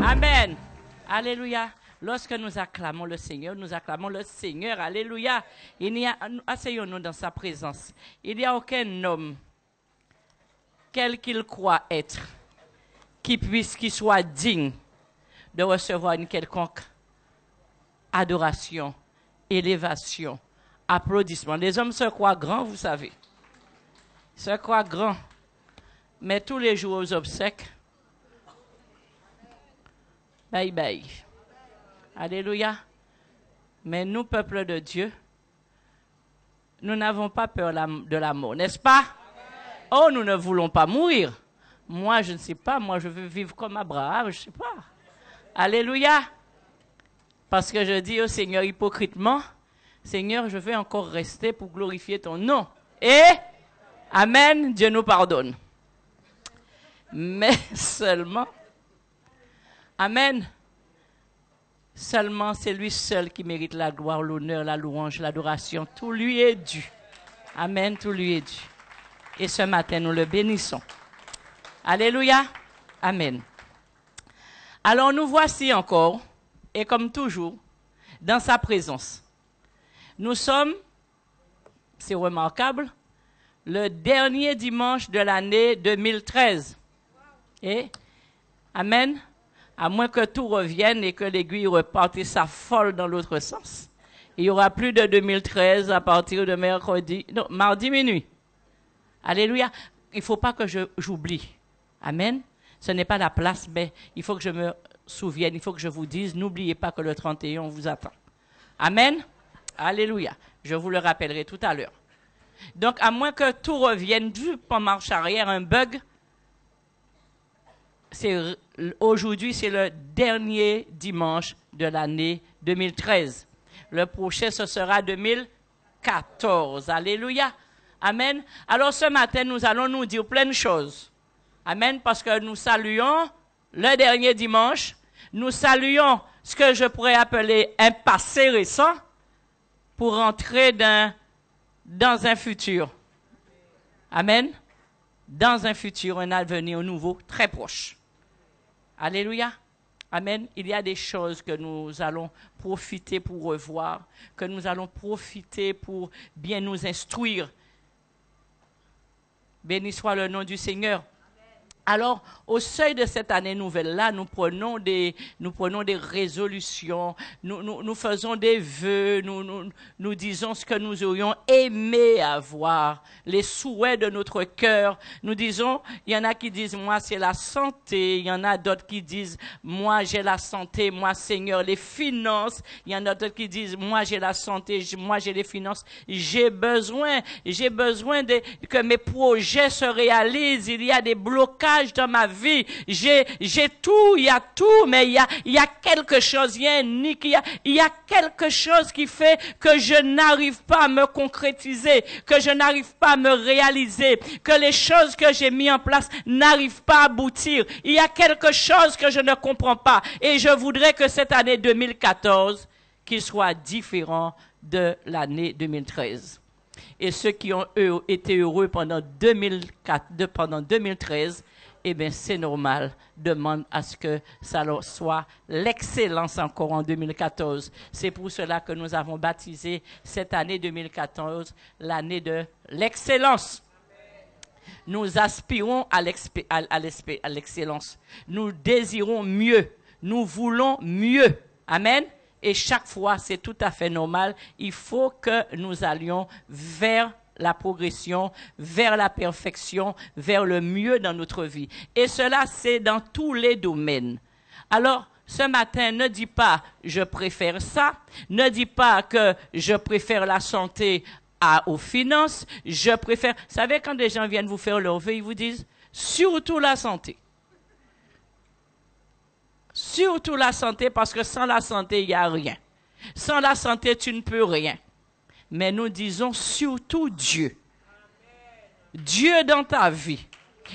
Amen. Alléluia. Lorsque nous acclamons le Seigneur, Alléluia. Asseyons-nous dans sa présence. Il n'y a aucun homme, quel qu'il croit être, qui soit digne de recevoir une quelconque adoration, élévation, applaudissement. Les hommes se croient grands, vous savez. Ils se croient grands. Mais tous les jours aux obsèques, bye bye. Alléluia. Mais nous, peuple de Dieu, nous n'avons pas peur de la mort, n'est-ce pas? Oh, nous ne voulons pas mourir. Moi, je ne sais pas. Moi, je veux vivre comme Abraham, je ne sais pas. Alléluia. Parce que je dis au Seigneur hypocritement, Seigneur, je veux encore rester pour glorifier ton nom. Et, Amen, Dieu nous pardonne. Mais seulement, Amen, seulement c'est lui seul qui mérite la gloire, l'honneur, la louange, l'adoration. Tout lui est dû. Amen, tout lui est dû. Et ce matin, nous le bénissons. Alléluia. Amen. Alors nous voici encore, et comme toujours, dans sa présence. Nous sommes, c'est remarquable, le dernier dimanche de l'année 2013. Et, Amen, à moins que tout revienne et que l'aiguille reparte et s'affole dans l'autre sens. Il y aura plus de 2013 à partir de mardi minuit. Alléluia. Il ne faut pas que j'oublie. Amen. Ce n'est pas la place, mais il faut que je me souvienne, il faut que je vous dise, n'oubliez pas que le 31 vous attend. Amen. Alléluia. Je vous le rappellerai tout à l'heure. Donc, à moins que tout revienne en marche arrière, un bug, aujourd'hui, c'est le dernier dimanche de l'année 2013. Le prochain, ce sera 2014. Alléluia. Amen. Alors, ce matin, nous allons nous dire plein de choses. Amen. Parce que nous saluons le dernier dimanche. Nous saluons ce que je pourrais appeler un passé récent pour entrer dans un futur. Amen. Dans un futur, un avenir nouveau, très proche. Alléluia. Amen. Il y a des choses que nous allons profiter pour revoir, que nous allons profiter pour bien nous instruire. Béni soit le nom du Seigneur. Alors, au seuil de cette année nouvelle-là, nous prenons des résolutions, nous faisons des vœux, nous disons ce que nous aurions aimé avoir, les souhaits de notre cœur. Nous disons, il y en a qui disent, moi c'est la santé, il y en a d'autres qui disent, moi j'ai la santé, moi Seigneur, les finances. Il y en a d'autres qui disent, moi j'ai la santé, moi j'ai les finances. J'ai besoin que mes projets se réalisent. Il y a des blocages dans ma vie, j'ai tout, il y a tout, mais il y a quelque chose, il y a quelque chose qui fait que je n'arrive pas à me concrétiser, que je n'arrive pas à me réaliser, que les choses que j'ai mis en place n'arrivent pas à aboutir. Il y a quelque chose que je ne comprends pas et je voudrais que cette année 2014 qu'il soit différent de l'année 2013. Et ceux qui ont été heureux pendant 2013, eh bien, c'est normal. Demande à ce que ça soit l'excellence encore en 2014. C'est pour cela que nous avons baptisé cette année 2014 l'année de l'excellence. Nous aspirons à l'excellence. Nous désirons mieux. Nous voulons mieux. Amen. Et chaque fois, c'est tout à fait normal. Il faut que nous allions vers la progression, vers la perfection, vers le mieux dans notre vie. Et cela, c'est dans tous les domaines. Alors, ce matin, ne dis pas « je préfère ça », ne dis pas que je préfère la santé aux finances, je préfère... Vous savez, quand des gens viennent vous faire leur vœu, ils vous disent « surtout la santé ». Surtout la santé, parce que sans la santé, il n'y a rien. Sans la santé, tu ne peux rien. Mais nous disons surtout Dieu. Dieu dans ta vie.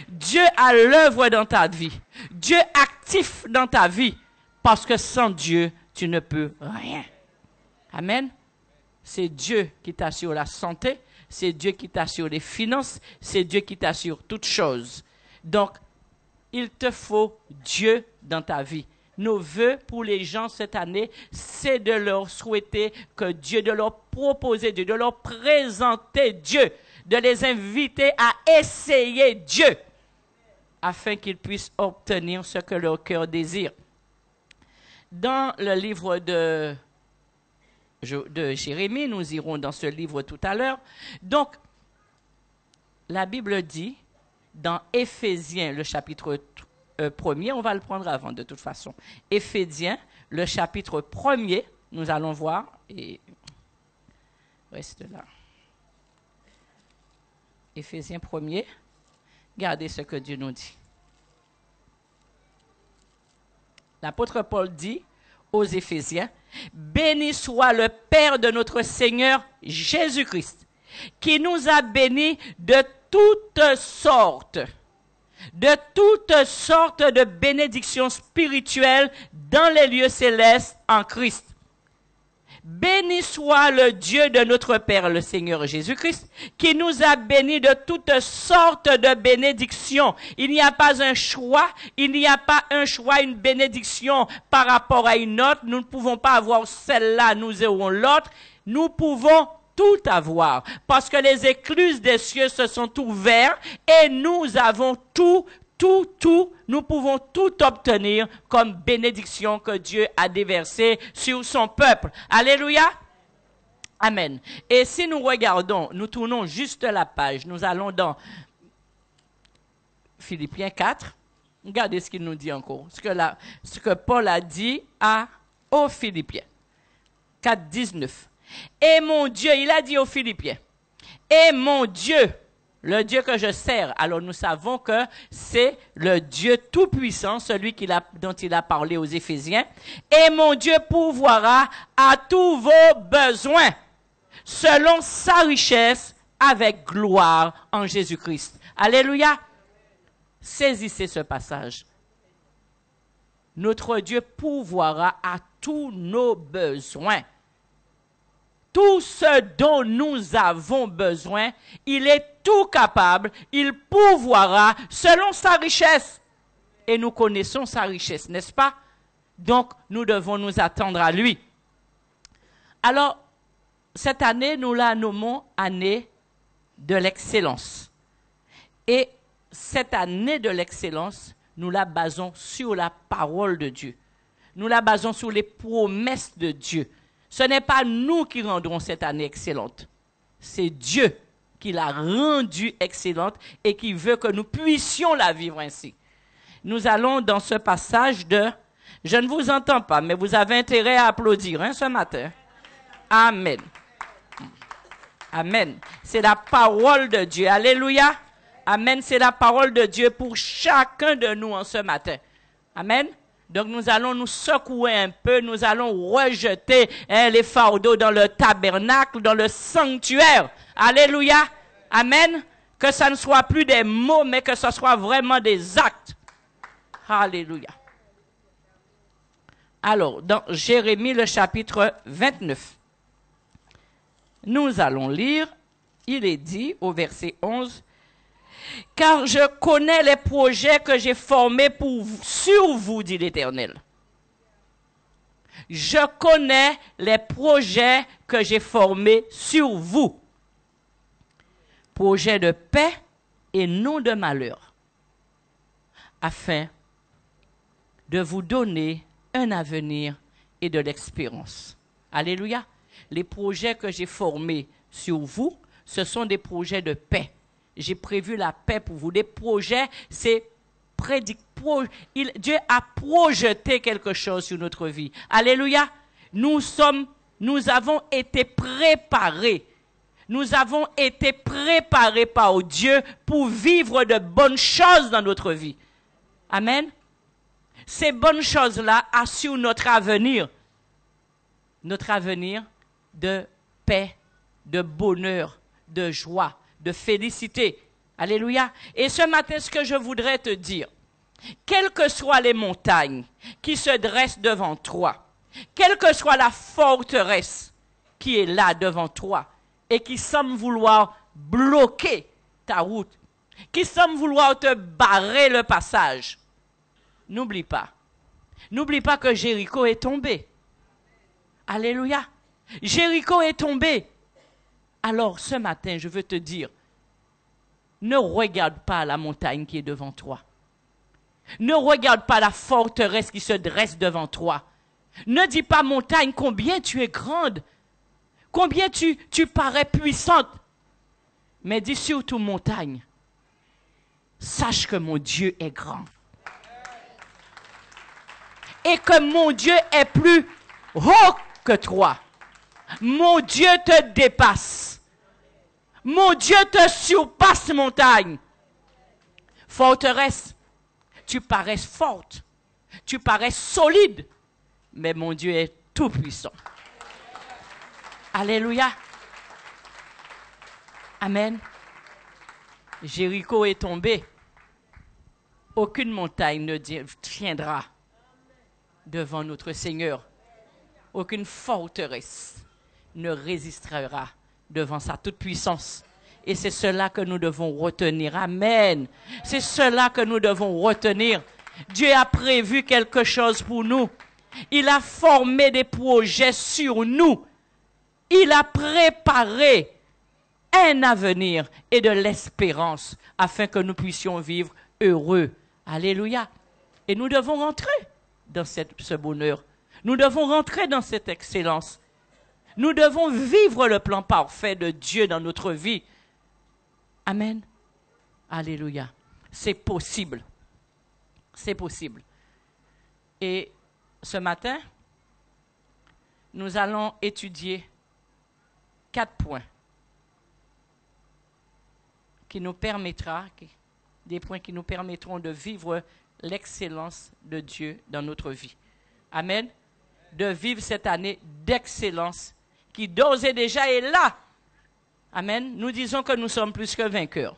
Dieu à l'œuvre dans ta vie. Dieu actif dans ta vie. Parce que sans Dieu, tu ne peux rien. Amen. C'est Dieu qui t'assure la santé. C'est Dieu qui t'assure les finances. C'est Dieu qui t'assure toutes choses. Donc, il te faut Dieu dans ta vie. nos vœux pour les gens cette année, c'est de leur souhaiter que Dieu, de leur proposer Dieu, de leur présenter Dieu, de les inviter à essayer Dieu, afin qu'ils puissent obtenir ce que leur cœur désire. Dans le livre de Jérémie, nous irons dans ce livre tout à l'heure. Donc, la Bible dit, dans Éphésiens, le chapitre 1er, on va le prendre avant de toute façon. Éphésiens, le chapitre 1er, nous allons voir, et reste là. Éphésiens 1er, regardez ce que Dieu nous dit. L'apôtre Paul dit aux Éphésiens, « Béni soit le Père de notre Seigneur Jésus-Christ, qui nous a bénis de toutes sortes de bénédictions spirituelles dans les lieux célestes en Christ. Béni soit le Dieu de notre Père, le Seigneur Jésus-Christ, qui nous a bénis de toutes sortes de bénédictions. » Il n'y a pas un choix, une bénédiction par rapport à une autre. Nous ne pouvons pas avoir celle-là, nous aurons l'autre. Nous pouvons tout avoir, parce que les écluses des cieux se sont ouvertes et nous avons tout, nous pouvons tout obtenir comme bénédiction que Dieu a déversée sur son peuple. Alléluia. Amen. Et si nous regardons, nous tournons juste la page, nous allons dans Philippiens 4. Regardez ce qu'il nous dit encore, ce que Paul a dit aux Philippiens. 4, 19. Et mon Dieu, il a dit aux Philippiens, et mon Dieu, le Dieu que je sers, alors nous savons que c'est le Dieu tout-puissant, celui dont il a parlé aux Éphésiens, et mon Dieu pourvoira à tous vos besoins, selon sa richesse, avec gloire en Jésus-Christ. Alléluia. Saisissez ce passage. Notre Dieu pourvoira à tous nos besoins. Tout ce dont nous avons besoin, il est tout capable, il pourvoira selon sa richesse. Et nous connaissons sa richesse, n'est-ce pas? Donc, nous devons nous attendre à lui. Alors, cette année, nous la nommons année de l'excellence. Et cette année de l'excellence, nous la basons sur la parole de Dieu. Nous la basons sur les promesses de Dieu. Ce n'est pas nous qui rendrons cette année excellente. C'est Dieu qui l'a rendue excellente et qui veut que nous puissions la vivre ainsi. Nous allons dans ce passage de... Je ne vous entends pas, mais vous avez intérêt à applaudir ce matin. Amen. Amen. C'est la parole de Dieu. Alléluia. Amen. C'est la parole de Dieu pour chacun de nous en ce matin. Amen. Donc nous allons nous secouer un peu, nous allons rejeter les fardeaux dans le tabernacle, dans le sanctuaire. Alléluia. Amen. Que ça ne soit plus des mots, mais que ce soit vraiment des actes. Alléluia. Alors, dans Jérémie, le chapitre 29, nous allons lire, il est dit au verset 11, « Car je connais les projets que j'ai formés sur vous, dit l'Éternel. Je connais les projets que j'ai formés sur vous. Projets de paix et non de malheur, afin de vous donner un avenir et de l'expérience. » Alléluia. Les projets que j'ai formés sur vous, ce sont des projets de paix. J'ai prévu la paix pour vous. Des projets, c'est Dieu a projeté quelque chose sur notre vie. Alléluia. Nous avons été préparés. Nous avons été préparés par Dieu pour vivre de bonnes choses dans notre vie. Amen. Ces bonnes choses-là assurent notre avenir. Notre avenir de paix, de bonheur, de joie, de félicité. Alléluia. Et ce matin, ce que je voudrais te dire, quelles que soient les montagnes qui se dressent devant toi, quelle que soit la forteresse qui est là devant toi et qui semble vouloir bloquer ta route, qui semble vouloir te barrer le passage, n'oublie pas N'oublie pas que Jéricho est tombé. Alléluia. Jéricho est tombé. Alors, ce matin, je veux te dire, ne regarde pas la montagne qui est devant toi. Ne regarde pas la forteresse qui se dresse devant toi. Ne dis pas, montagne, combien tu es grande, combien tu parais puissante. Mais dis surtout, montagne, sache que mon Dieu est grand. Et que mon Dieu est plus haut que toi. Mon Dieu te dépasse. Mon Dieu te surpasse, montagne. Forteresse, tu parais forte, tu parais solide, mais mon Dieu est tout puissant. Alléluia. Amen. Jéricho est tombé. Aucune montagne ne tiendra devant notre Seigneur. Aucune forteresse ne résistera devant sa toute-puissance. Et c'est cela que nous devons retenir. Amen. C'est cela que nous devons retenir. Dieu a prévu quelque chose pour nous. Il a formé des projets sur nous. Il a préparé un avenir et de l'espérance afin que nous puissions vivre heureux. Alléluia. Et nous devons rentrer dans ce bonheur. Nous devons rentrer dans cette excellence. Nous devons vivre le plan parfait de Dieu dans notre vie. Amen. Alléluia. C'est possible. C'est possible. Et ce matin, nous allons étudier 4 points qui nous permettra, des points qui nous permettront de vivre l'excellence de Dieu dans notre vie. Amen. De vivre cette année d'excellence qui d'ores et déjà est là. Amen. Nous disons que nous sommes plus que vainqueurs.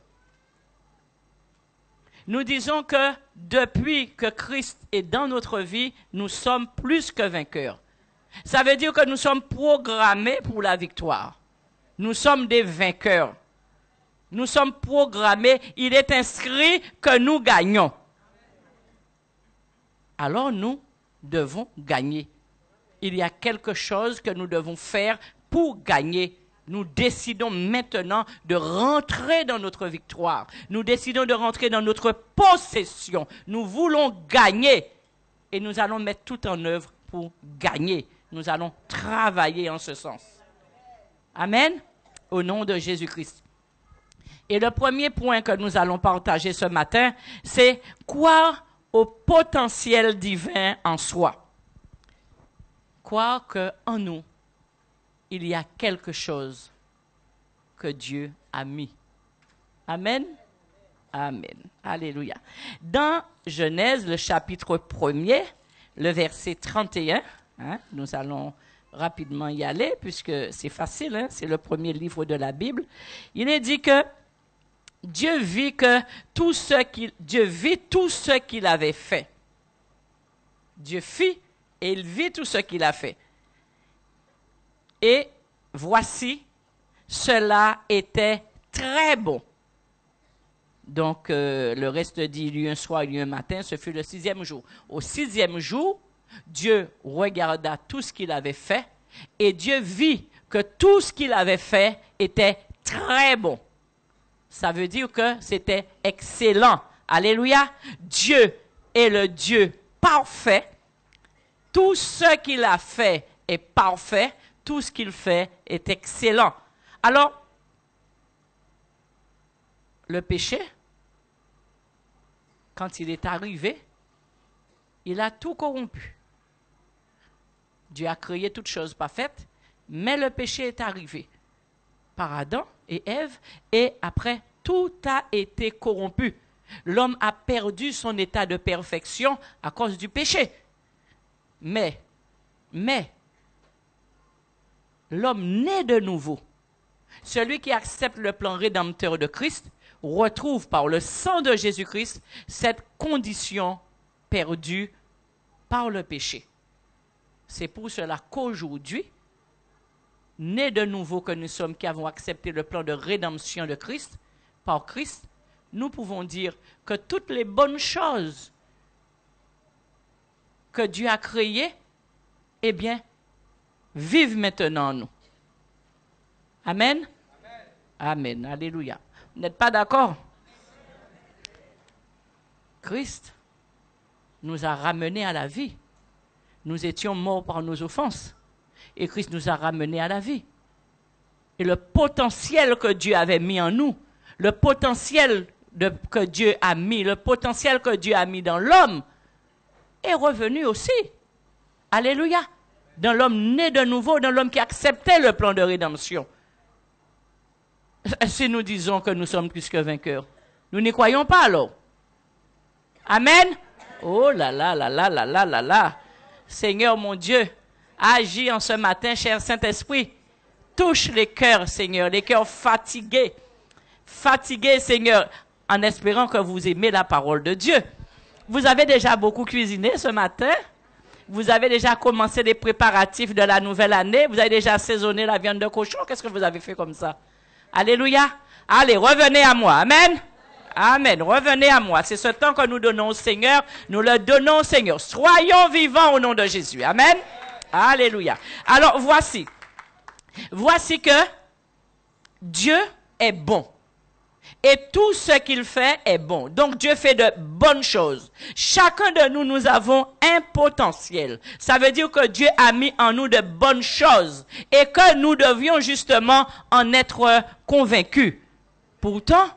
Nous disons que depuis que Christ est dans notre vie, nous sommes plus que vainqueurs. Ça veut dire que nous sommes programmés pour la victoire. Nous sommes des vainqueurs. Nous sommes programmés. Il est inscrit que nous gagnons. Alors nous devons gagner. Il y a quelque chose que nous devons faire pour gagner. Nous décidons maintenant de rentrer dans notre victoire. Nous décidons de rentrer dans notre possession. Nous voulons gagner. Et nous allons mettre tout en œuvre pour gagner. Nous allons travailler en ce sens. Amen. Au nom de Jésus-Christ. Et le premier point que nous allons partager ce matin, c'est croire au potentiel divin en soi. Croire qu'en nous, il y a quelque chose que Dieu a mis. Amen. Amen. Alléluia. Dans Genèse, le chapitre 1er, le verset 31, nous allons rapidement y aller puisque c'est facile, c'est le premier livre de la Bible. Il est dit que Dieu vit tout ce qu'il avait fait. Dieu fit et il vit tout ce qu'il a fait. Et voici, cela était très bon. Donc, le reste dit, il y eut un soir, il y eut un matin, ce fut le 6e jour. Au 6e jour, Dieu regarda tout ce qu'il avait fait et Dieu vit que tout ce qu'il avait fait était très bon. Ça veut dire que c'était excellent. Alléluia. Dieu est le Dieu parfait. Tout ce qu'il a fait est parfait. Tout ce qu'il fait est excellent. Alors, le péché, quand il est arrivé, il a tout corrompu. Dieu a créé toutes choses parfaites, mais le péché est arrivé par Adam et Ève, et après, tout a été corrompu. L'homme a perdu son état de perfection à cause du péché. Mais, l'homme naît de nouveau. Celui qui accepte le plan rédempteur de Christ retrouve par le sang de Jésus-Christ cette condition perdue par le péché. C'est pour cela qu'aujourd'hui, nés de nouveau que nous sommes, qui avons accepté le plan de rédemption de Christ, par Christ, nous pouvons dire que toutes les bonnes choses que Dieu a créés, eh bien, vivent maintenant en nous. Amen? Amen. Alléluia. Vous n'êtes pas d'accord? Christ nous a ramenés à la vie. Nous étions morts par nos offenses. Et Christ nous a ramenés à la vie. Et le potentiel que Dieu avait mis en nous, le potentiel que Dieu a mis, le potentiel que Dieu a mis dans l'homme, est revenu aussi. Alléluia. Dans l'homme né de nouveau, dans l'homme qui acceptait le plan de rédemption. Si nous disons que nous sommes plus que vainqueurs, nous n'y croyons pas alors. Amen. Oh là là là là là là là là. Seigneur mon Dieu, agis en ce matin, cher Saint-Esprit. Touche les cœurs, Seigneur, les cœurs fatigués. Fatigués, Seigneur, en espérant que vous aimez la parole de Dieu. Vous avez déjà beaucoup cuisiné ce matin. Vous avez déjà commencé les préparatifs de la nouvelle année. Vous avez déjà assaisonné la viande de cochon. Qu'est-ce que vous avez fait comme ça? Alléluia. Allez, revenez à moi. Amen. Amen. Revenez à moi. C'est ce temps que nous donnons au Seigneur. Nous le donnons au Seigneur. Soyons vivants au nom de Jésus. Amen. Alléluia. Alors, voici que Dieu est bon. Et tout ce qu'il fait est bon. Donc Dieu fait de bonnes choses. Chacun de nous, nous avons un potentiel. Ça veut dire que Dieu a mis en nous de bonnes choses. Et que nous devions justement en être convaincus. Pourtant,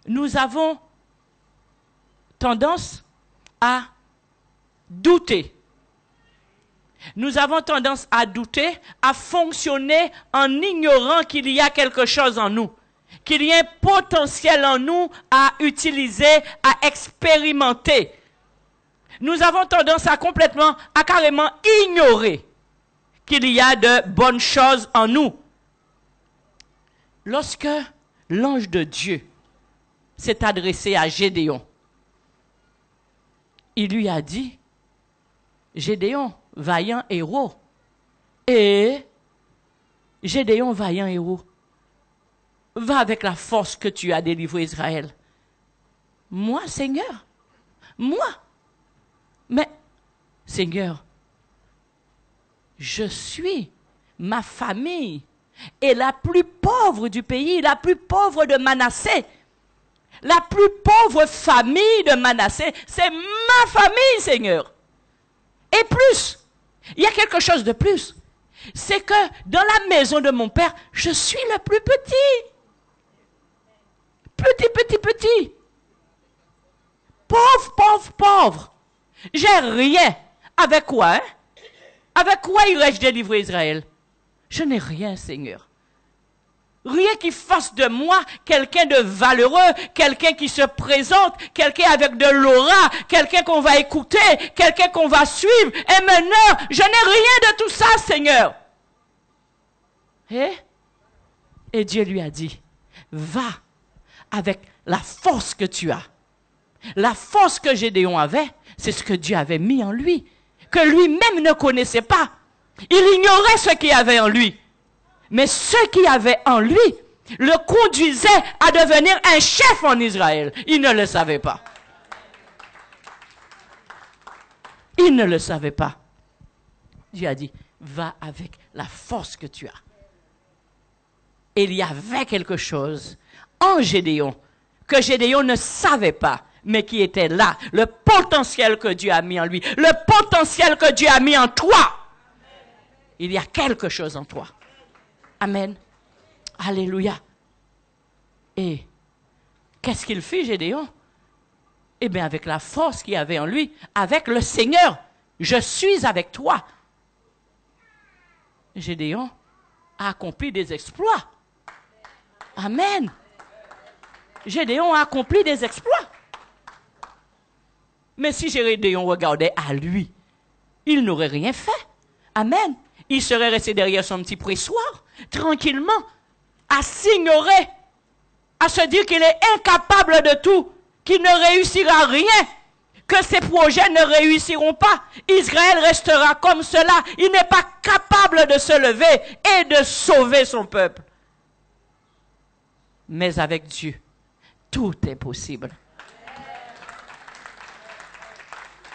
nous avons tendance à douter. Nous avons tendance à douter, à fonctionner en ignorant qu'il y a quelque chose en nous, qu'il y a un potentiel en nous à utiliser, à expérimenter. Nous avons tendance à carrément ignorer qu'il y a de bonnes choses en nous. Lorsque l'ange de Dieu s'est adressé à Gédéon, il lui a dit, Gédéon, vaillant héros. Et Gédéon, vaillant héros, va avec la force que tu as délivré Israël. Moi, Seigneur, moi. Mais, Seigneur, je suis, ma famille est la plus pauvre du pays, la plus pauvre de Manassé. La plus pauvre famille de Manassé, c'est ma famille, Seigneur. Et plus, il y a quelque chose de plus. C'est que dans la maison de mon père, je suis le plus petit. Petit. Pauvre. J'ai rien. Avec quoi, hein? Avec quoi irais-je délivrer Israël? Je n'ai rien, Seigneur. Rien qui fasse de moi quelqu'un de valeureux, quelqu'un qui se présente, quelqu'un avec de l'aura, quelqu'un qu'on va écouter, quelqu'un qu'on va suivre, un meneur. Je n'ai rien de tout ça, Seigneur. Et Dieu lui a dit, va avec la force que tu as. La force que Gédéon avait, c'est ce que Dieu avait mis en lui, que lui-même ne connaissait pas. Il ignorait ce qu'il y avait en lui. Mais ce qu'il y avait en lui le conduisait à devenir un chef en Israël. Il ne le savait pas. Il ne le savait pas. Dieu a dit, va avec la force que tu as. Et il y avait quelque chose en Gédéon que Gédéon ne savait pas, mais qui était là. Le potentiel que Dieu a mis en lui. Le potentiel que Dieu a mis en toi. Il y a quelque chose en toi. Amen. Alléluia. Et qu'est-ce qu'il fit, Gédéon? Eh bien, avec la force qu'il avait en lui, avec le Seigneur, je suis avec toi. Gédéon a accompli des exploits. Amen. Gédéon a accompli des exploits. Mais si Gédéon regardait à lui, il n'aurait rien fait. Amen. Il serait resté derrière son petit pressoir, tranquillement, à s'ignorer, à se dire qu'il est incapable de tout, qu'il ne réussira rien, que ses projets ne réussiront pas. Israël restera comme cela. Il n'est pas capable de se lever et de sauver son peuple. Mais avec Dieu, tout est possible.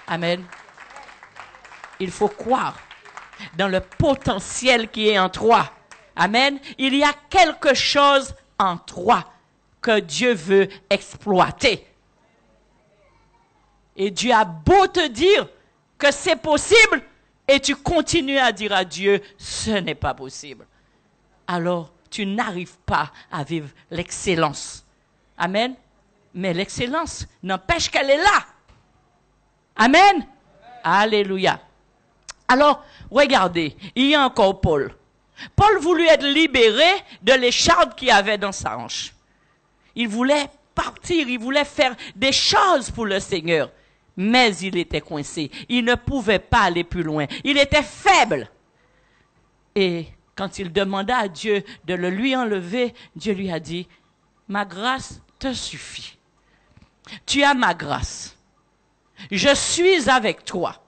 Amen. Il faut croire dans le potentiel qui est en toi. Amen. Il y a quelque chose en toi que Dieu veut exploiter. Et Dieu a beau te dire que c'est possible, et tu continues à dire à Dieu, ce n'est pas possible. Alors, tu n'arrives pas à vivre l'excellence. Amen. Mais l'excellence n'empêche qu'elle est là. Amen. Alléluia. Alors, regardez, il y a encore Paul. Paul voulut être libéré de l'écharpe qu'il avait dans sa hanche. Il voulait partir, il voulait faire des choses pour le Seigneur. Mais il était coincé. Il ne pouvait pas aller plus loin. Il était faible. Et quand il demanda à Dieu de le lui enlever, Dieu lui a dit, « Ma grâce te suffit. Tu as ma grâce. Je suis avec toi.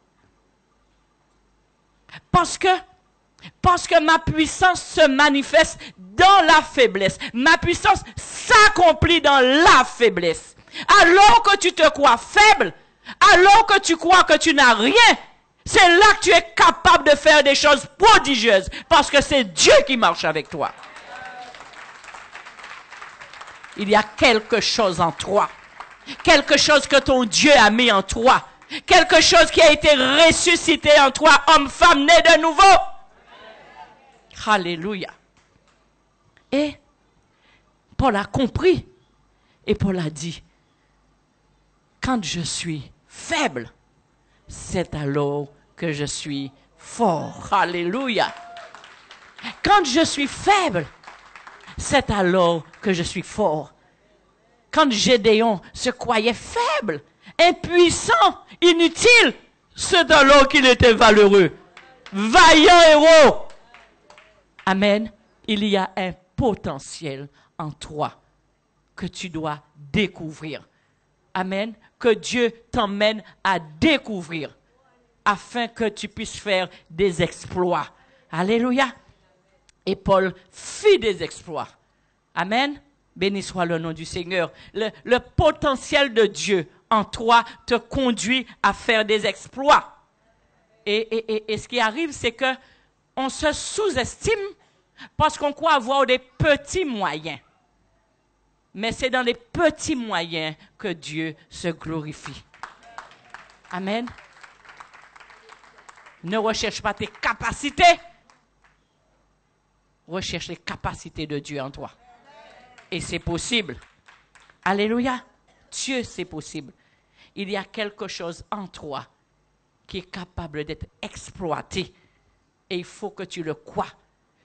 Parce que ma puissance se manifeste dans la faiblesse. Ma puissance s'accomplit dans la faiblesse. Alors que tu te crois faible, alors que tu crois que tu n'as rien, c'est là que tu es capable de faire des choses prodigieuses. Parce que c'est Dieu qui marche avec toi. Il y a quelque chose en toi. Quelque chose que ton Dieu a mis en toi. Quelque chose qui a été ressuscité en toi, homme, femme, né de nouveau. Alléluia. Et Paul a compris. Et Paul a dit, quand je suis faible, c'est alors que je suis fort. Alléluia. Quand je suis faible, c'est alors que je suis fort. Quand Gédéon se croyait faible, impuissant, inutile, c'est alors qu'il était valeureux. Vaillant héros. Amen. Il y a un potentiel en toi que tu dois découvrir. Amen. Que Dieu t'emmène à découvrir afin que tu puisses faire des exploits. Alléluia. Et Paul fit des exploits. Amen. Béni soit le nom du Seigneur. Le potentiel de Dieu en toi te conduit à faire des exploits. Et ce qui arrive, c'est que on se sous-estime parce qu'on croit avoir des petits moyens. Mais c'est dans les petits moyens que Dieu se glorifie. Amen. Ne recherche pas tes capacités. Recherche les capacités de Dieu en toi. Et c'est possible. Alléluia. Dieu, c'est possible. Il y a quelque chose en toi qui est capable d'être exploité. Et il faut que tu le crois.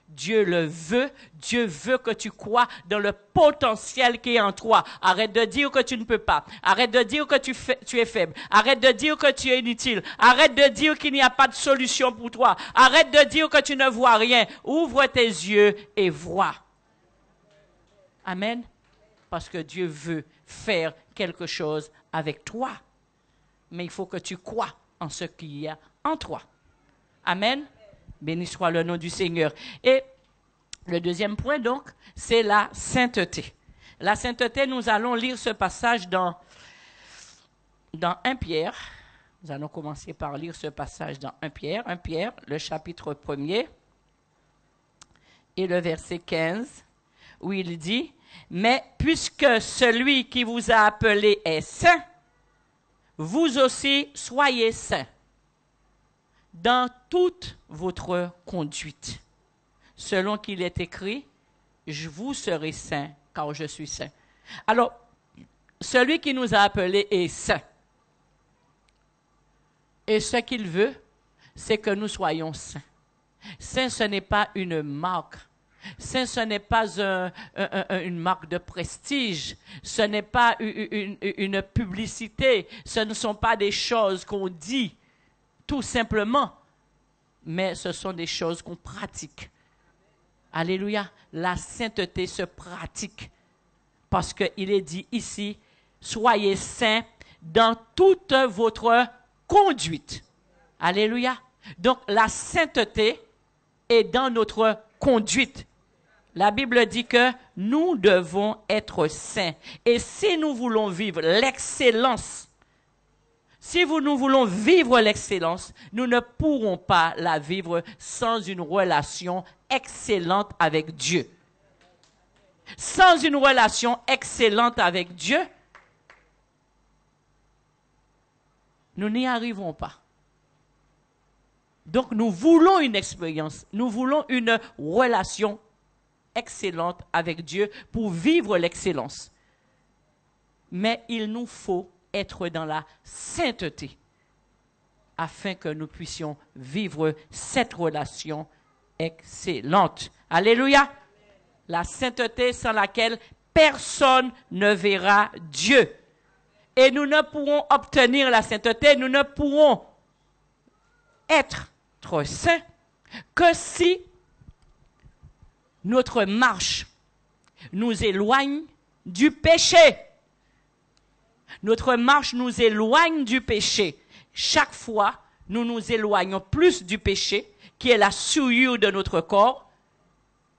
Dieu le veut. Dieu veut que tu crois dans le potentiel qui est en toi. Arrête de dire que tu ne peux pas. Arrête de dire que tu es faible. Arrête de dire que tu es inutile. Arrête de dire qu'il n'y a pas de solution pour toi. Arrête de dire que tu ne vois rien. Ouvre tes yeux et vois. Amen. Parce que Dieu veut faire quelque chose avec toi. Mais il faut que tu crois en ce qu'il y a en toi. Amen. Béni soit le nom du Seigneur. Et le deuxième point, donc, c'est la sainteté. La sainteté, nous allons lire ce passage dans 1 Pierre. Nous allons commencer par lire ce passage dans 1 Pierre. 1 Pierre, le chapitre 1er et le verset 15, où il dit, « Mais puisque celui qui vous a appelé est saint, vous aussi soyez saints dans toute votre conduite. Selon qu'il est écrit, je vous serai saint, car je suis saint. » Alors, celui qui nous a appelés est saint. Et ce qu'il veut, c'est que nous soyons saints. Saint, ce n'est pas une marque. Saint, ce n'est pas une marque de prestige. Ce n'est pas une publicité. Ce ne sont pas des choses qu'on dit, tout simplement. Mais ce sont des choses qu'on pratique. Alléluia. La sainteté se pratique. Parce qu'il est dit ici, soyez saints dans toute votre conduite. Alléluia. Donc, la sainteté est dans notre conduite. La Bible dit que nous devons être saints. Et si nous voulons vivre l'excellence, Si nous voulons vivre l'excellence, nous ne pourrons pas la vivre sans une relation excellente avec Dieu. Sans une relation excellente avec Dieu, nous n'y arriverons pas. Donc nous voulons une expérience, nous voulons une relation excellente avec Dieu pour vivre l'excellence. Mais il nous faut être dans la sainteté afin que nous puissions vivre cette relation excellente. Alléluia! La sainteté sans laquelle personne ne verra Dieu. Et nous ne pourrons obtenir la sainteté, nous ne pourrons être saints que si notre marche nous éloigne du péché. Notre marche nous éloigne du péché. Chaque fois, nous nous éloignons plus du péché, qui est la souillure de notre corps.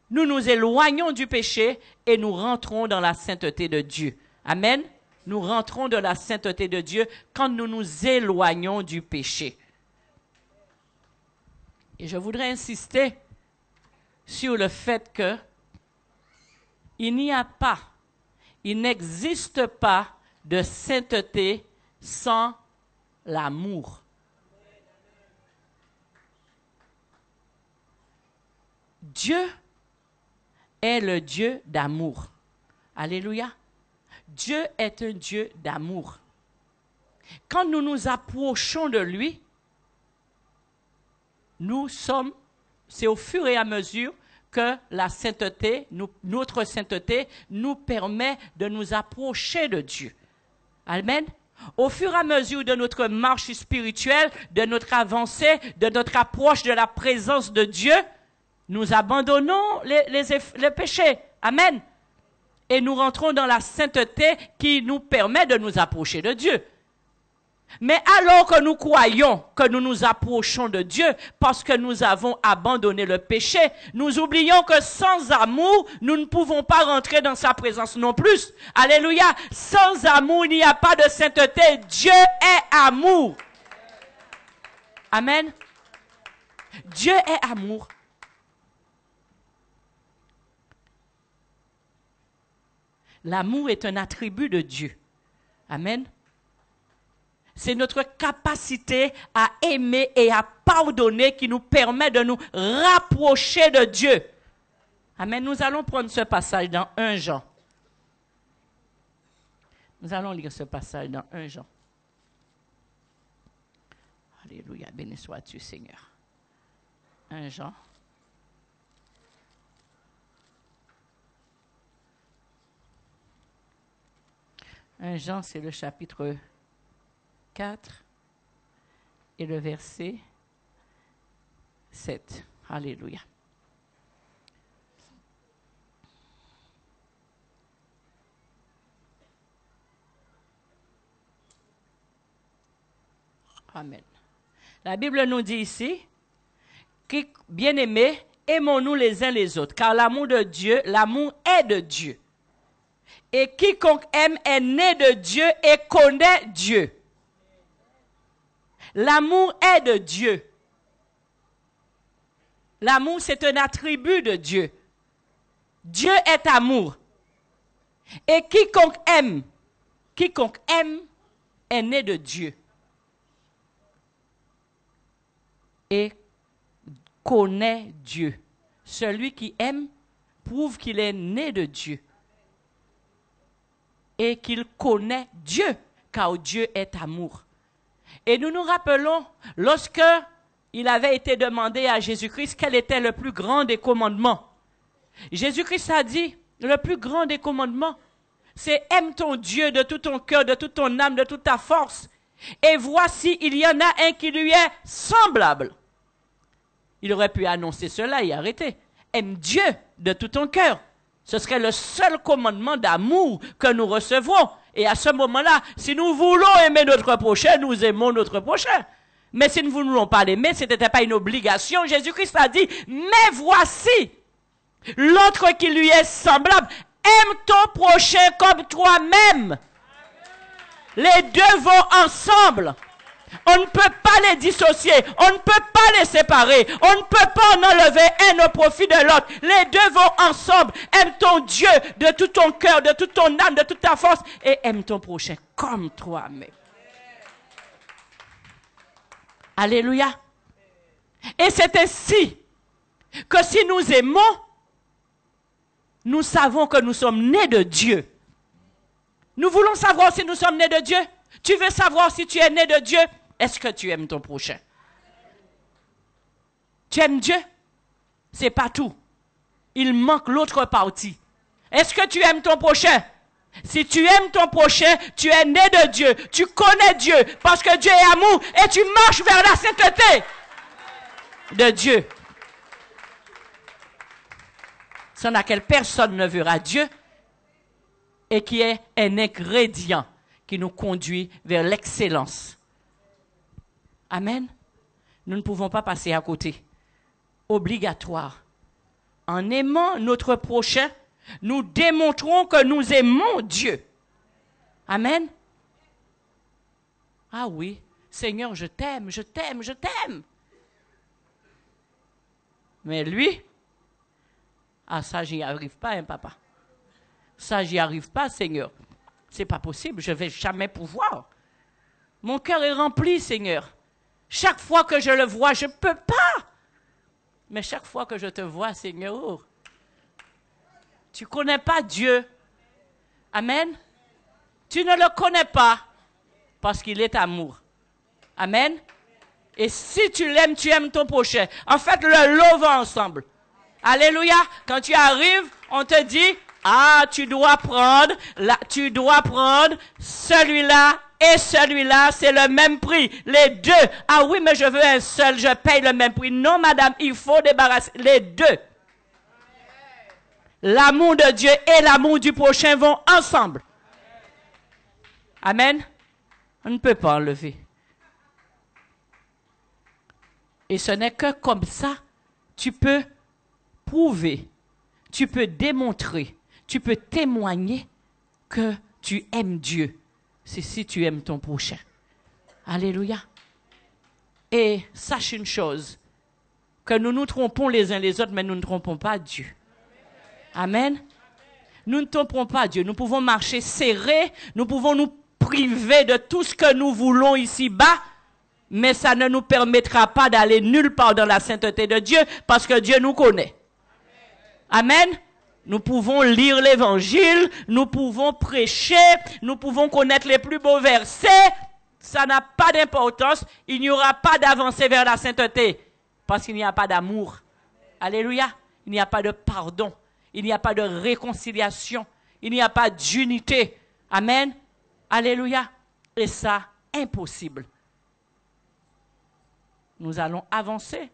Nous nous éloignons du péché et nous rentrons dans la sainteté de Dieu. Amen. Nous rentrons dans la sainteté de Dieu quand nous nous éloignons du péché. Et je voudrais insister sur le fait que il n'existe pas de sainteté sans l'amour. Dieu est le Dieu d'amour. Alléluia. Dieu est un Dieu d'amour. Quand nous nous approchons de lui, c'est au fur et à mesure que la sainteté, notre sainteté, nous permet de nous approcher de Dieu. Amen. Au fur et à mesure de notre marche spirituelle, de notre avancée, de notre approche de la présence de Dieu, nous abandonnons les péchés. Amen. Et nous rentrons dans la sainteté qui nous permet de nous approcher de Dieu. Mais alors que nous croyons que nous nous approchons de Dieu parce que nous avons abandonné le péché, nous oublions que sans amour, nous ne pouvons pas rentrer dans sa présence non plus. Alléluia. Sans amour, il n'y a pas de sainteté. Dieu est amour. Amen. Dieu est amour. L'amour est un attribut de Dieu. Amen. C'est notre capacité à aimer et à pardonner qui nous permet de nous rapprocher de Dieu. Amen. Nous allons prendre ce passage dans 1 Jean. Nous allons lire ce passage dans 1 Jean. Alléluia. Béni sois-tu, Seigneur. 1 Jean. Jean, c'est le chapitre 4 et le verset 7. Alléluia. Amen. La Bible nous dit ici, bien-aimés, aimons-nous les uns les autres, car l'amour de Dieu, l'amour est de Dieu. Et quiconque aime est né de Dieu et connaît Dieu. L'amour est de Dieu. L'amour, c'est un attribut de Dieu. Dieu est amour. Et quiconque aime est né de Dieu. Et connaît Dieu. Celui qui aime prouve qu'il est né de Dieu. Et qu'il connaît Dieu, car Dieu est amour. Et nous nous rappelons, lorsque il avait été demandé à Jésus-Christ quel était le plus grand des commandements. Jésus-Christ a dit, le plus grand des commandements, c'est aime ton Dieu de tout ton cœur, de toute ton âme, de toute ta force. Et voici, il y en a un qui lui est semblable. Il aurait pu annoncer cela et arrêter. Aime Dieu de tout ton cœur. Ce serait le seul commandement d'amour que nous recevons. Et à ce moment-là, si nous voulons aimer notre prochain, nous aimons notre prochain. Mais si nous ne voulons pas l'aimer, ce n'était pas une obligation. Jésus-Christ a dit, mais voici l'autre qui lui est semblable. Aime ton prochain comme toi-même. Les deux vont ensemble. On ne peut pas les dissocier. On ne peut pas les séparer. On ne peut pas en enlever un au profit de l'autre. Les deux vont ensemble. Aime ton Dieu de tout ton cœur, de toute ton âme, de toute ta force. Et aime ton prochain comme toi-même. Alléluia. Et c'est ainsi que si nous aimons, nous savons que nous sommes nés de Dieu. Nous voulons savoir si nous sommes nés de Dieu. Tu veux savoir si tu es né de Dieu? Est-ce que tu aimes ton prochain? Tu aimes Dieu? C'est pas tout. Il manque l'autre partie. Est-ce que tu aimes ton prochain? Si tu aimes ton prochain, tu es né de Dieu. Tu connais Dieu parce que Dieu est amour et tu marches vers la sainteté de Dieu. Sans laquelle personne ne verra Dieu et qui est un ingrédient qui nous conduit vers l'excellence. Amen. Nous ne pouvons pas passer à côté. Obligatoire. En aimant notre prochain, nous démontrons que nous aimons Dieu. Amen. Ah oui, Seigneur, je t'aime, je t'aime, je t'aime. Mais lui, ah ça, j'y arrive pas, hein, papa. Ça, j'y arrive pas, Seigneur. C'est pas possible, je vais jamais pouvoir. Mon cœur est rempli, Seigneur. Chaque fois que je le vois, je peux pas. Mais chaque fois que je te vois, Seigneur, tu connais pas Dieu. Amen. Tu ne le connais pas parce qu'il est amour. Amen. Et si tu l'aimes, tu aimes ton prochain. En fait, le lot va ensemble. Alléluia. Quand tu arrives, on te dit, ah, tu dois prendre celui-là et celui-là, c'est le même prix. Les deux. Ah oui, mais je veux un seul, je paye le même prix. Non, madame, il faut débarrasser les deux. L'amour de Dieu et l'amour du prochain vont ensemble. Amen. On ne peut pas enlever. Et ce n'est que comme ça, tu peux prouver, tu peux démontrer, tu peux témoigner que tu aimes Dieu. C'est si tu aimes ton prochain. Alléluia. Et sache une chose, que nous nous trompons les uns les autres, mais nous ne trompons pas Dieu. Amen. Nous ne trompons pas Dieu. Nous pouvons marcher serrés, nous pouvons nous priver de tout ce que nous voulons ici-bas, mais ça ne nous permettra pas d'aller nulle part dans la sainteté de Dieu, parce que Dieu nous connaît. Amen. Nous pouvons lire l'évangile, nous pouvons prêcher, nous pouvons connaître les plus beaux versets. Ça n'a pas d'importance. Il n'y aura pas d'avancée vers la sainteté, parce qu'il n'y a pas d'amour. Alléluia. Il n'y a pas de pardon. Il n'y a pas de réconciliation. Il n'y a pas d'unité. Amen. Alléluia. Et ça, impossible. Nous allons avancer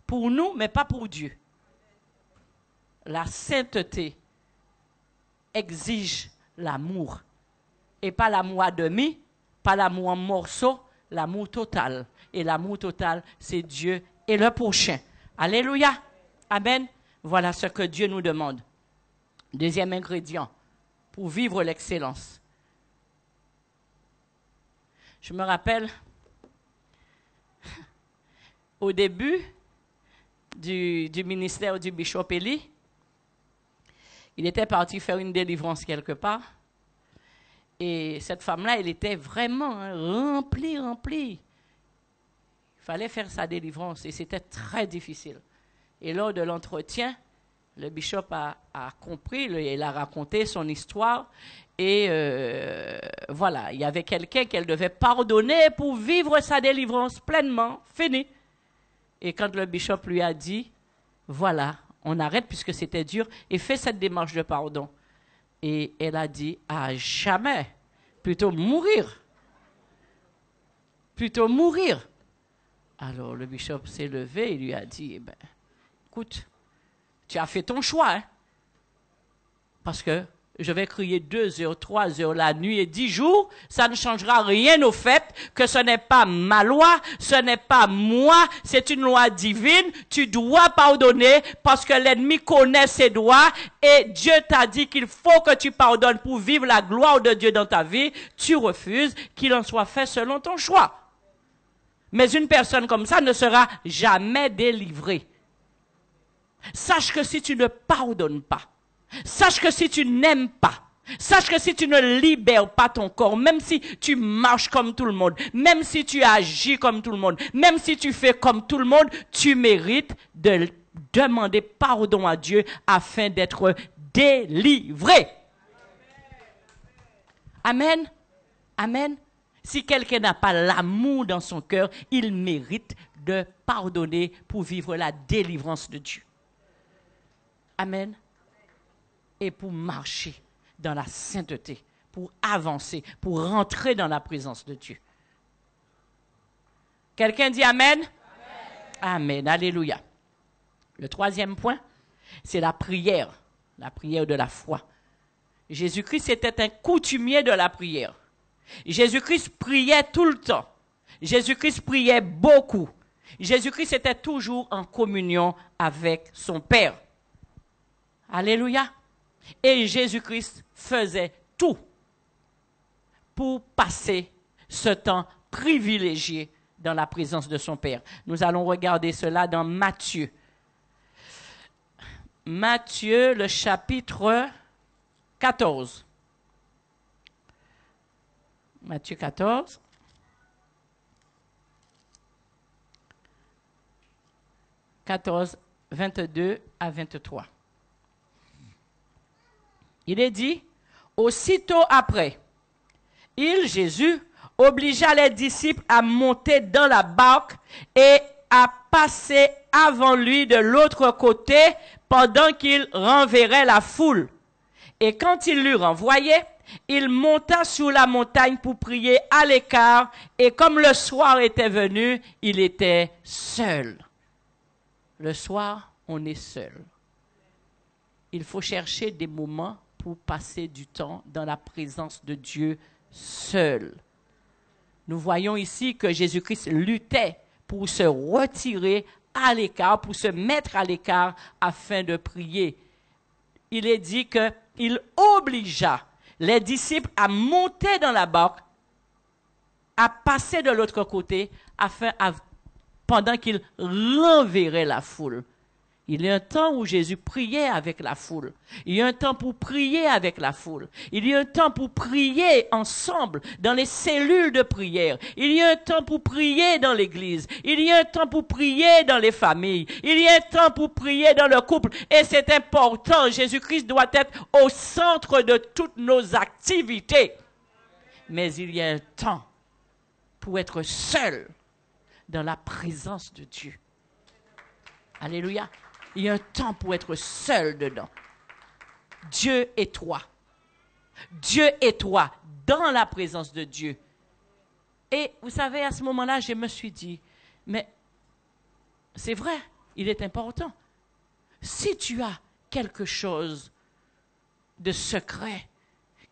pour nous, mais pas pour Dieu. La sainteté exige l'amour. Et pas l'amour à demi, pas l'amour en morceaux, l'amour total. Et l'amour total, c'est Dieu et le prochain. Alléluia. Amen. Voilà ce que Dieu nous demande. Deuxième ingrédient pour vivre l'excellence. Je me rappelle, au début du ministère du Bishop Eli, il était parti faire une délivrance quelque part. Et cette femme-là, elle était vraiment remplie. Il fallait faire sa délivrance et c'était très difficile. Et lors de l'entretien, le bishop a compris, il a raconté son histoire. Et voilà, il y avait quelqu'un qu'elle devait pardonner pour vivre sa délivrance pleinement, fini. Et quand le bishop lui a dit, voilà, on arrête puisque c'était dur, et fais cette démarche de pardon. Et elle a dit, à jamais, plutôt mourir. Plutôt mourir. Alors le bishop s'est levé et lui a dit, eh ben, écoute, tu as fait ton choix, hein? Parce que je vais crier 2 heures, 3 heures la nuit et 10 jours, ça ne changera rien au fait que ce n'est pas ma loi, ce n'est pas moi, c'est une loi divine. Tu dois pardonner parce que l'ennemi connaît ses droits et Dieu t'a dit qu'il faut que tu pardonnes pour vivre la gloire de Dieu dans ta vie. Tu refuses, qu'il en soit fait selon ton choix. Mais une personne comme ça ne sera jamais délivrée. Sache que si tu ne pardonnes pas, sache que si tu n'aimes pas, sache que si tu ne libères pas ton corps, même si tu marches comme tout le monde, même si tu agis comme tout le monde, même si tu fais comme tout le monde, tu mérites de demander pardon à Dieu afin d'être délivré. Amen. Amen. Si quelqu'un n'a pas l'amour dans son cœur, il mérite de pardonner pour vivre la délivrance de Dieu. Amen. Et pour marcher dans la sainteté, pour avancer, pour rentrer dans la présence de Dieu. Quelqu'un dit Amen? Amen. Amen. Alléluia. Le troisième point, c'est la prière de la foi. Jésus-Christ était un coutumier de la prière. Jésus-Christ priait tout le temps. Jésus-Christ priait beaucoup. Jésus-Christ était toujours en communion avec son Père. Alléluia. Et Jésus-Christ faisait tout pour passer ce temps privilégié dans la présence de son Père. Nous allons regarder cela dans Matthieu. Matthieu, le chapitre 14. Matthieu 14. « 22 à 23. Il est dit, aussitôt après, Jésus, obligea les disciples à monter dans la barque et à passer avant lui de l'autre côté pendant qu'il renverrait la foule. Et quand il l'eut renvoyé, il monta sur la montagne pour prier à l'écart, et comme le soir était venu, il était seul. Le soir, on est seul. Il faut chercher des moments pour passer du temps dans la présence de Dieu seul. Nous voyons ici que Jésus-Christ luttait pour se retirer à l'écart, pour se mettre à l'écart afin de prier. Il est dit qu'il obligea les disciples à monter dans la barque, à passer de l'autre côté, pendant qu'il renverrait la foule. Il y a un temps où Jésus priait avec la foule. Il y a un temps pour prier avec la foule. Il y a un temps pour prier ensemble dans les cellules de prière. Il y a un temps pour prier dans l'église. Il y a un temps pour prier dans les familles. Il y a un temps pour prier dans le couple. Et c'est important. Jésus-Christ doit être au centre de toutes nos activités. Mais il y a un temps pour être seul dans la présence de Dieu. Alléluia. Il y a un temps pour être seul dedans. Dieu et toi. Dieu et toi dans la présence de Dieu. Et vous savez, à ce moment-là, je me suis dit, mais c'est vrai, il est important. Si tu as quelque chose de secret,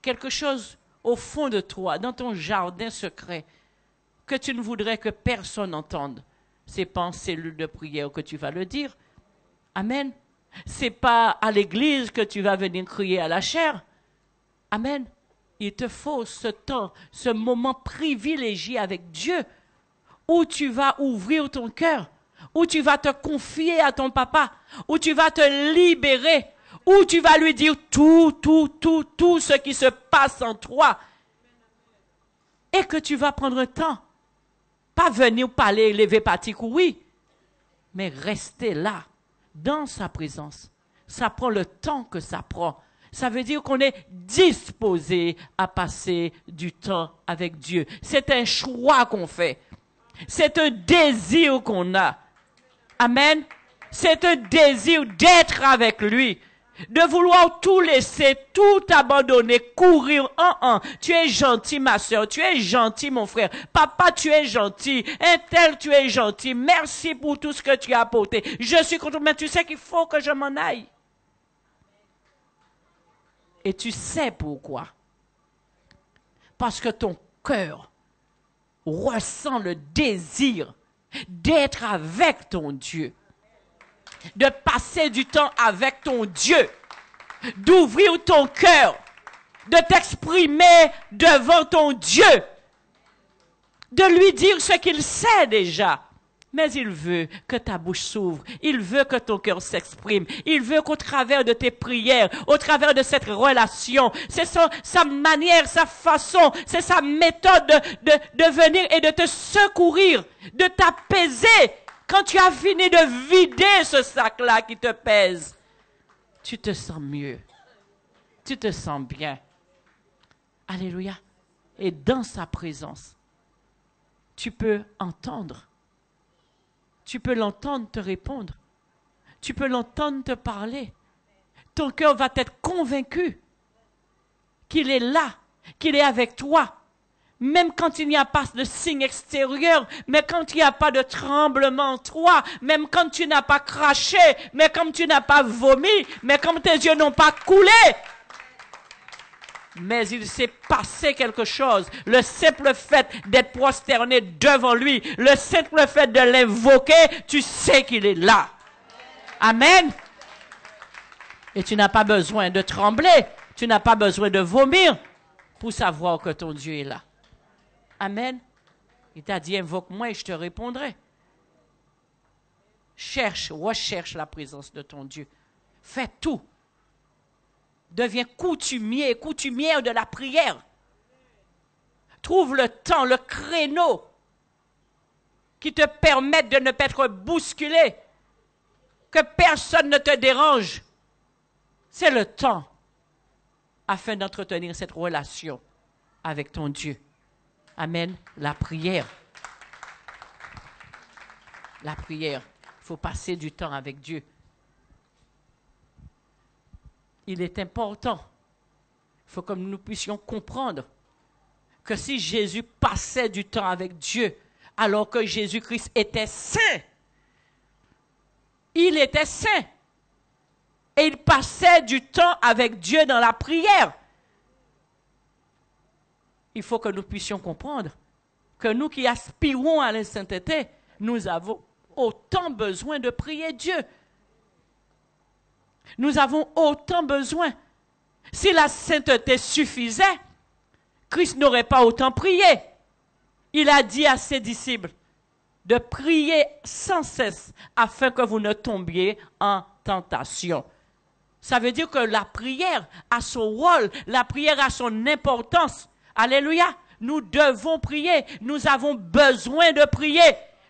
quelque chose au fond de toi, dans ton jardin secret, que tu ne voudrais que personne n'entende, c'est pas en cellule de prière que tu vas le dire. Amen. C'est pas à l'église que tu vas venir crier à la chair. Amen. Il te faut ce temps, ce moment privilégié avec Dieu, où tu vas ouvrir ton cœur, où tu vas te confier à ton papa, où tu vas te libérer, où tu vas lui dire tout ce qui se passe en toi. Et que tu vas prendre un temps. Pas venir parler, lever patique, oui, mais rester là, dans sa présence. Ça prend le temps que ça prend. Ça veut dire qu'on est disposé à passer du temps avec Dieu. C'est un choix qu'on fait. C'est un désir qu'on a. Amen. C'est un désir d'être avec lui. De vouloir tout laisser, tout abandonner, courir Tu es gentil, ma soeur. Tu es gentil, mon frère. Papa, tu es gentil. Un tel, tu es gentil. Merci pour tout ce que tu as apporté. Je suis content, mais tu sais qu'il faut que je m'en aille. Et tu sais pourquoi. Parce que ton cœur ressent le désir d'être avec ton Dieu. De passer du temps avec ton Dieu, d'ouvrir ton cœur, de t'exprimer devant ton Dieu. de lui dire ce qu'il sait déjà. Mais il veut que ta bouche s'ouvre. Il veut que ton cœur s'exprime. Il veut qu'au travers de tes prières, au travers de cette relation, c'est sa manière, sa façon, c'est sa méthode de venir et de te secourir, de t'apaiser. Quand tu as fini de vider ce sac-là qui te pèse, tu te sens mieux. Tu te sens bien. Alléluia. Et dans sa présence, tu peux entendre. Tu peux l'entendre te répondre. Tu peux l'entendre te parler. Ton cœur va être convaincu qu'il est là, qu'il est avec toi. Même quand il n'y a pas de signe extérieur, mais quand il n'y a pas de tremblement en toi, même quand tu n'as pas craché, mais comme tu n'as pas vomi, mais comme tes yeux n'ont pas coulé. Mais il s'est passé quelque chose. Le simple fait d'être prosterné devant lui, le simple fait de l'invoquer, tu sais qu'il est là. Amen. Et tu n'as pas besoin de trembler, tu n'as pas besoin de vomir pour savoir que ton Dieu est là. Amen. Il t'a dit, invoque-moi et je te répondrai. Recherche la présence de ton Dieu. Fais tout. Deviens coutumière de la prière. Trouve le temps, le créneau qui te permette de ne pas être bousculé, que personne ne te dérange. C'est le temps afin d'entretenir cette relation avec ton Dieu. Amen. La prière. La prière. Il faut passer du temps avec Dieu. Il est important, il faut que nous puissions comprendre que si Jésus passait du temps avec Dieu, alors que Jésus-Christ était saint, il était saint, et il passait du temps avec Dieu dans la prière. Il faut que nous puissions comprendre que nous qui aspirons à la sainteté, nous avons autant besoin de prier Dieu. Nous avons autant besoin. Si la sainteté suffisait, Christ n'aurait pas autant prié. Il a dit à ses disciples de prier sans cesse afin que vous ne tombiez en tentation. Ça veut dire que la prière a son rôle, la prière a son importance. Alléluia. Nous devons prier. Nous avons besoin de prier.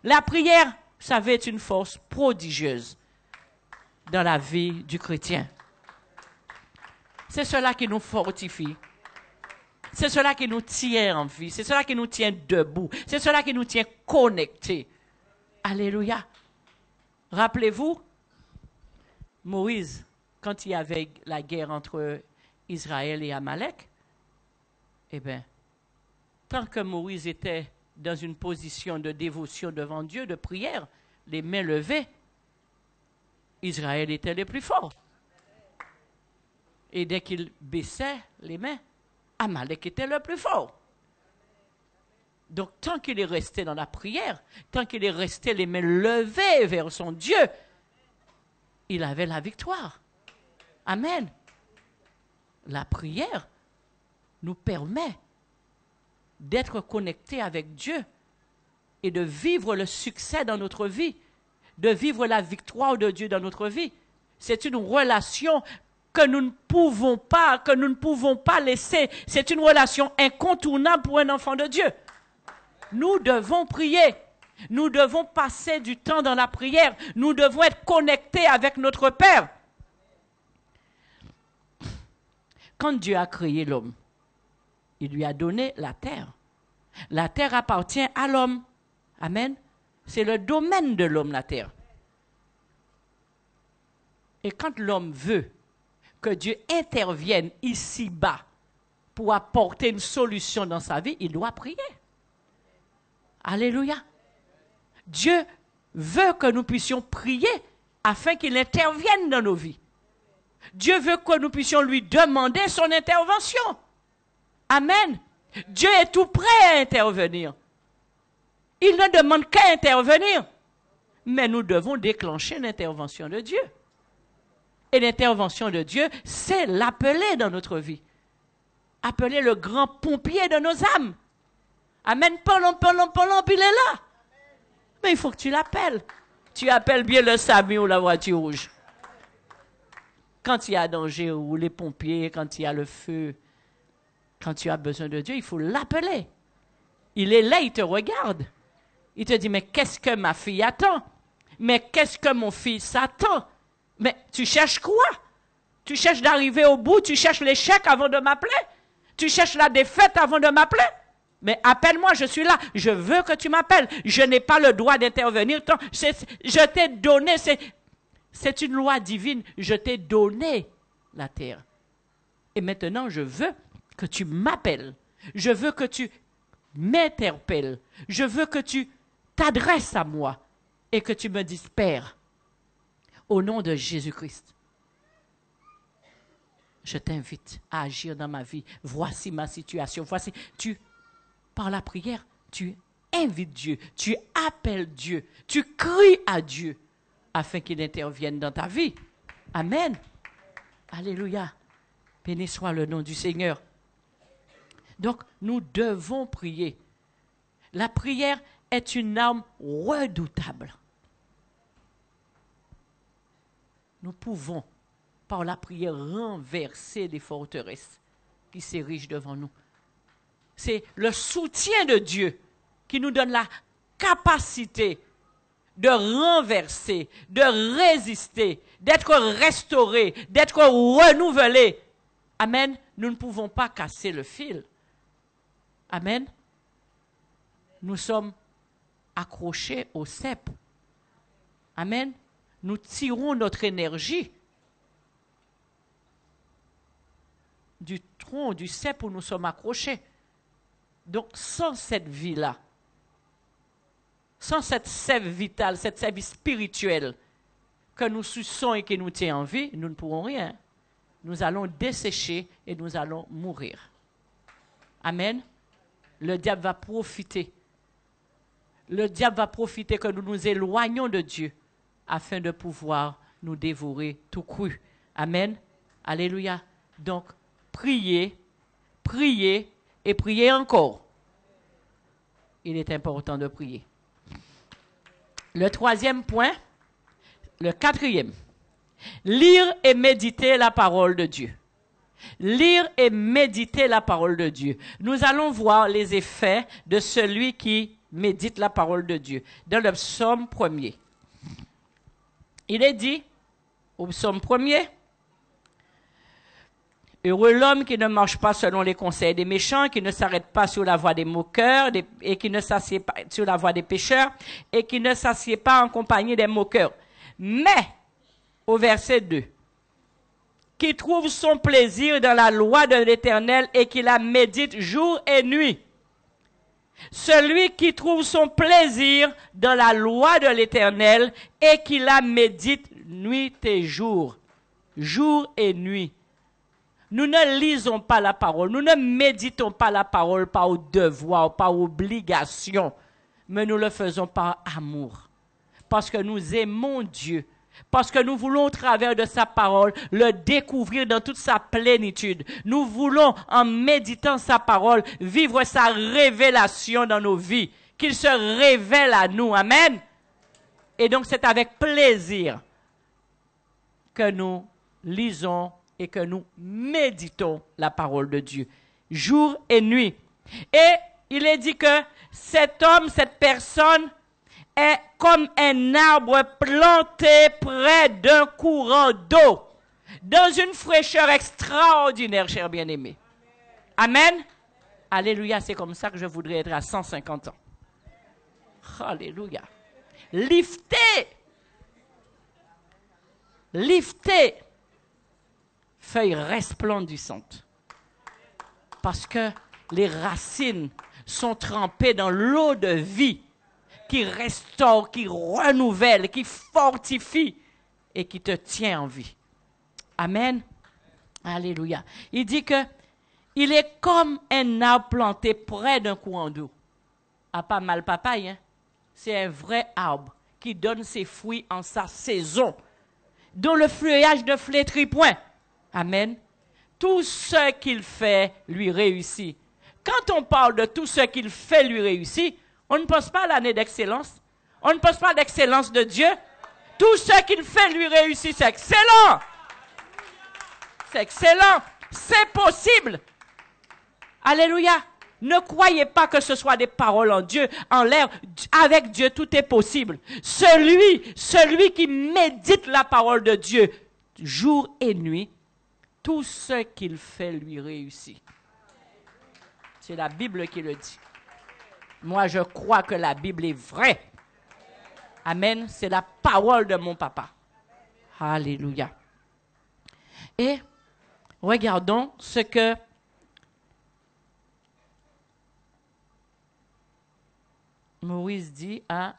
La prière, vous savez, est une force prodigieuse dans la vie du chrétien. C'est cela qui nous fortifie. C'est cela qui nous tient en vie. C'est cela qui nous tient debout. C'est cela qui nous tient connectés. Alléluia. Rappelez-vous, Moïse, quand il y avait la guerre entre Israël et Amalek, eh bien, tant que Moïse était dans une position de dévotion devant Dieu, de prière, les mains levées, Israël était le plus fort. Et dès qu'il baissait les mains, Amalek était le plus fort. Donc, tant qu'il est resté dans la prière, tant qu'il est resté les mains levées vers son Dieu, il avait la victoire. Amen. La prière nous permet d'être connectés avec Dieu et de vivre le succès dans notre vie, de vivre la victoire de Dieu dans notre vie. C'est une relation que nous ne pouvons pas laisser. C'est une relation incontournable pour un enfant de Dieu. Nous devons prier. Nous devons passer du temps dans la prière. Nous devons être connectés avec notre Père. Quand Dieu a créé l'homme, il lui a donné la terre. La terre appartient à l'homme. Amen. C'est le domaine de l'homme, la terre. Et quand l'homme veut que Dieu intervienne ici-bas pour apporter une solution dans sa vie, il doit prier. Alléluia. Dieu veut que nous puissions prier afin qu'il intervienne dans nos vies. Dieu veut que nous puissions lui demander son intervention. Amen. Dieu est tout prêt à intervenir. Il ne demande qu'à intervenir. Mais nous devons déclencher l'intervention de Dieu. Et l'intervention de Dieu, c'est l'appeler dans notre vie. Appeler le grand pompier de nos âmes. Amen. Puis il est là. Mais il faut que tu l'appelles. Tu appelles bien le SAMU ou la voiture rouge. Quand il y a danger, ou les pompiers, quand il y a le feu, quand tu as besoin de Dieu, il faut l'appeler. Il est là, il te regarde. Il te dit, mais qu'est-ce que ma fille attend? Mais qu'est-ce que mon fils attend? Mais tu cherches quoi? Tu cherches d'arriver au bout, tu cherches l'échec avant de m'appeler? Tu cherches la défaite avant de m'appeler? Mais appelle-moi, je suis là. Je veux que tu m'appelles. Je n'ai pas le droit d'intervenir. Je t'ai donné, c'est une loi divine. Je t'ai donné la terre. Et maintenant, je veux que tu m'appelles. Je veux que tu m'interpelles. Je veux que tu t'adresses à moi et que tu me dises, Père, au nom de Jésus-Christ, je t'invite à agir dans ma vie. Voici ma situation. Voici, par la prière, tu invites Dieu, tu appelles Dieu, tu cries à Dieu afin qu'il intervienne dans ta vie. Amen. Alléluia. Béni soit le nom du Seigneur. Donc, nous devons prier. La prière est une arme redoutable. Nous pouvons, par la prière, renverser les forteresses qui s'érigent devant nous. C'est le soutien de Dieu qui nous donne la capacité de renverser, de résister, d'être restauré, d'être renouvelé. Amen. Nous ne pouvons pas casser le fil. Amen. Nous sommes accrochés au cep. Amen. Nous tirons notre énergie du tronc, du cep où nous sommes accrochés. Donc, sans cette vie-là, sans cette sève vitale, cette sève spirituelle que nous suçons et qui nous tient en vie, nous ne pourrons rien. Nous allons dessécher et nous allons mourir. Amen. Le diable va profiter. Le diable va profiter que nous nous éloignons de Dieu afin de pouvoir nous dévorer tout cru. Amen. Alléluia. Donc, priez, priez et priez encore. Il est important de prier. Le troisième point, le quatrième, lire et méditer la parole de Dieu. Lire et méditer la parole de Dieu. Nous allons voir les effets de celui qui médite la parole de Dieu. Dans le psaume 1er. Il est dit, au psaume 1er, heureux l'homme qui ne marche pas selon les conseils des méchants, qui ne s'arrête pas sur la voie des moqueurs, et qui ne s'assied pas sur la voie des pécheurs, et qui ne s'assied pas en compagnie des moqueurs. Mais, au verset 2, qui trouve son plaisir dans la loi de l'Éternel et qui la médite jour et nuit. Celui qui trouve son plaisir dans la loi de l'Éternel et qui la médite nuit et jour. Jour et nuit. Nous ne lisons pas la parole, nous ne méditons pas la parole par devoir, par obligation, mais nous le faisons par amour. Parce que nous aimons Dieu. Parce que nous voulons, au travers de sa parole, le découvrir dans toute sa plénitude. Nous voulons, en méditant sa parole, vivre sa révélation dans nos vies. Qu'il se révèle à nous. Amen. Et donc, c'est avec plaisir que nous lisons et que nous méditons la parole de Dieu. Jour et nuit. Et il est dit que cet homme, cette personne, est comme un arbre planté près d'un courant d'eau, dans une fraîcheur extraordinaire, chers bien-aimés. Amen. Alléluia, c'est comme ça que je voudrais être à 150 ans. Alléluia. Lifté. Lifté. Feuilles resplendissantes. Parce que les racines sont trempées dans l'eau de vie qui restaure, qui renouvelle, qui fortifie et qui te tient en vie. Amen. Alléluia. Il dit que il est comme un arbre planté près d'un courant d'eau. Ah, pas mal papaye, hein? C'est un vrai arbre qui donne ses fruits en sa saison, dont le feuillage ne flétrit point. Amen. Tout ce qu'il fait lui réussit. quand on parle de tout ce qu'il fait lui réussir, on ne pense pas à l'année d'excellence. On ne pense pas à l'excellence de Dieu. Tout ce qu'il fait lui réussir, c'est excellent. C'est excellent. C'est possible. Alléluia. Ne croyez pas que ce soit des paroles en Dieu, en l'air. Avec Dieu, tout est possible. Celui qui médite la parole de Dieu, jour et nuit, tout ce qu'il fait lui réussit. C'est la Bible qui le dit. Moi, je crois que la Bible est vraie. Amen. C'est la parole de mon papa. Alléluia. Et regardons ce que Moïse dit à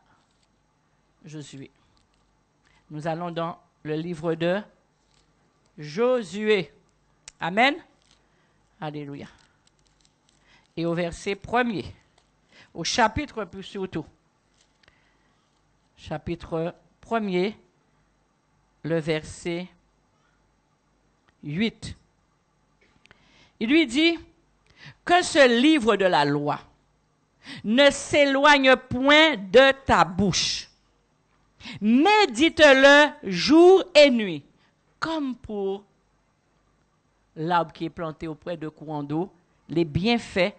Josué. Nous allons dans le livre de Josué. Amen. Alléluia. Et au verset 1er, au chapitre plus surtout. Chapitre 1er, le verset 8. Il lui dit que ce livre de la loi ne s'éloigne point de ta bouche. Médite-le jour et nuit, comme pour l'arbre qui est planté auprès de courants d'eau, les bienfaits.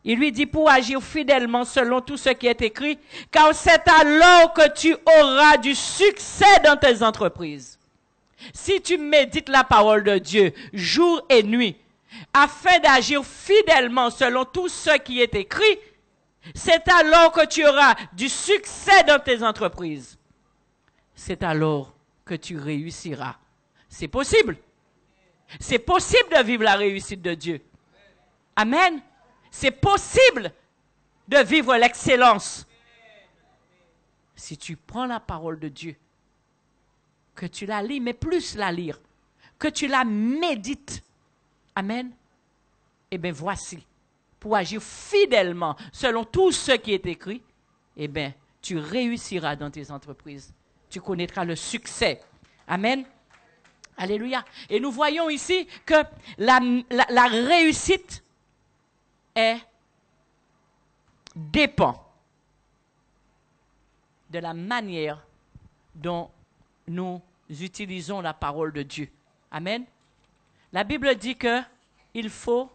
Il lui dit pour agir fidèlement selon tout ce qui est écrit, car c'est alors que tu auras du succès dans tes entreprises. Si tu médites la parole de Dieu jour et nuit, afin d'agir fidèlement selon tout ce qui est écrit, c'est alors que tu auras du succès dans tes entreprises. C'est alors que tu réussiras. C'est possible. C'est possible de vivre la réussite de Dieu. Amen. C'est possible de vivre l'excellence. Si tu prends la parole de Dieu, que tu la lis, mais plus la lire, que tu la médites. Amen. Eh bien, voici, pour agir fidèlement selon tout ce qui est écrit, eh bien, tu réussiras dans tes entreprises. Tu connaîtras le succès. Amen. Alléluia. Et nous voyons ici que la réussite dépend de la manière dont nous utilisons la parole de Dieu. Amen. La Bible dit qu'il faut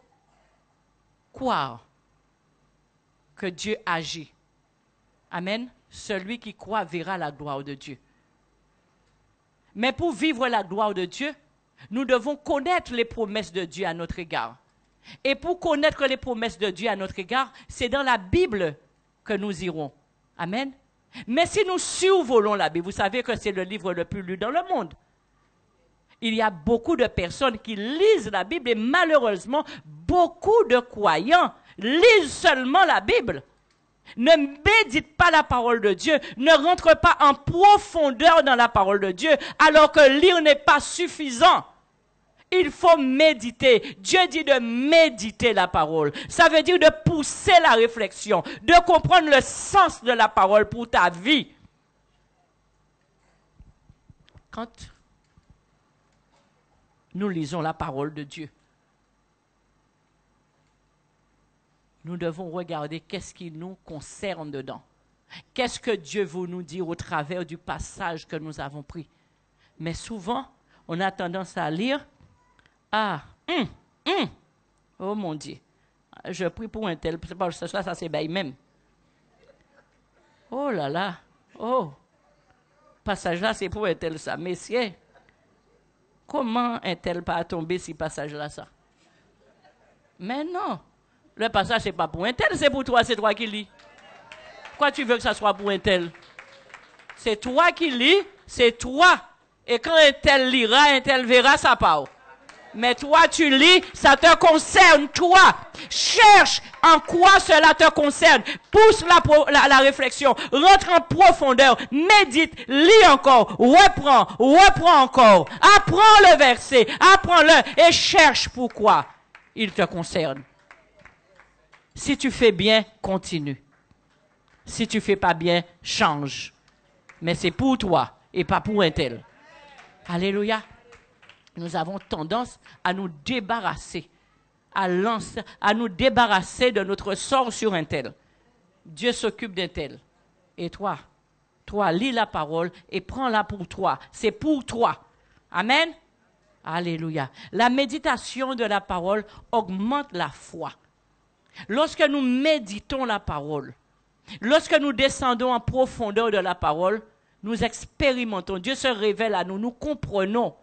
croire que Dieu agit. Amen. Celui qui croit verra la gloire de Dieu. Mais pour vivre la gloire de Dieu, nous devons connaître les promesses de Dieu à notre égard. Et pour connaître les promesses de Dieu à notre égard, c'est dans la Bible que nous irons. Amen. Mais si nous survolons la Bible, vous savez que c'est le livre le plus lu dans le monde. Il y a beaucoup de personnes qui lisent la Bible et malheureusement, beaucoup de croyants lisent seulement la Bible. Ne médite pas la parole de Dieu, ne rentre pas en profondeur dans la parole de Dieu, alors que lire n'est pas suffisant. Il faut méditer. Dieu dit de méditer la parole. Ça veut dire de pousser la réflexion, de comprendre le sens de la parole pour ta vie. Quand nous lisons la parole de Dieu, nous devons regarder qu'est-ce qui nous concerne dedans. Qu'est-ce que Dieu veut nous dire au travers du passage que nous avons pris. Mais souvent, on a tendance à lire « oh mon Dieu, je prie pour un tel, ça c'est bail même. Oh là là, oh, passage là c'est pour un tel ça. Messieurs, comment un tel pas tomber si passage là ça? Mais non. Le passage, ce n'est pas pour un tel, c'est pour toi, c'est toi qui lis. Pourquoi tu veux que ça soit pour un tel? C'est toi qui lis, c'est toi. Et quand un tel lira, un tel verra, ça part. Mais toi, tu lis, ça te concerne, toi. Cherche en quoi cela te concerne. Pousse la réflexion. Rentre en profondeur. Médite, lis encore. Reprends encore. Apprends le verset. Apprends-le et cherche pourquoi il te concerne. Si tu fais bien, continue. Si tu ne fais pas bien, change. Mais c'est pour toi et pas pour un tel. Alléluia. Nous avons tendance à nous débarrasser, à nous débarrasser de notre sort sur un tel. Dieu s'occupe d'un tel. Et toi, lis la parole et prends-la pour toi. C'est pour toi. Amen. Alléluia. La méditation de la parole augmente la foi. Lorsque nous méditons la parole, lorsque nous descendons en profondeur de la parole, nous expérimentons. Dieu se révèle à nous. Nous comprenons.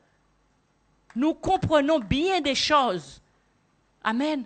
Nous comprenons bien des choses. Amen.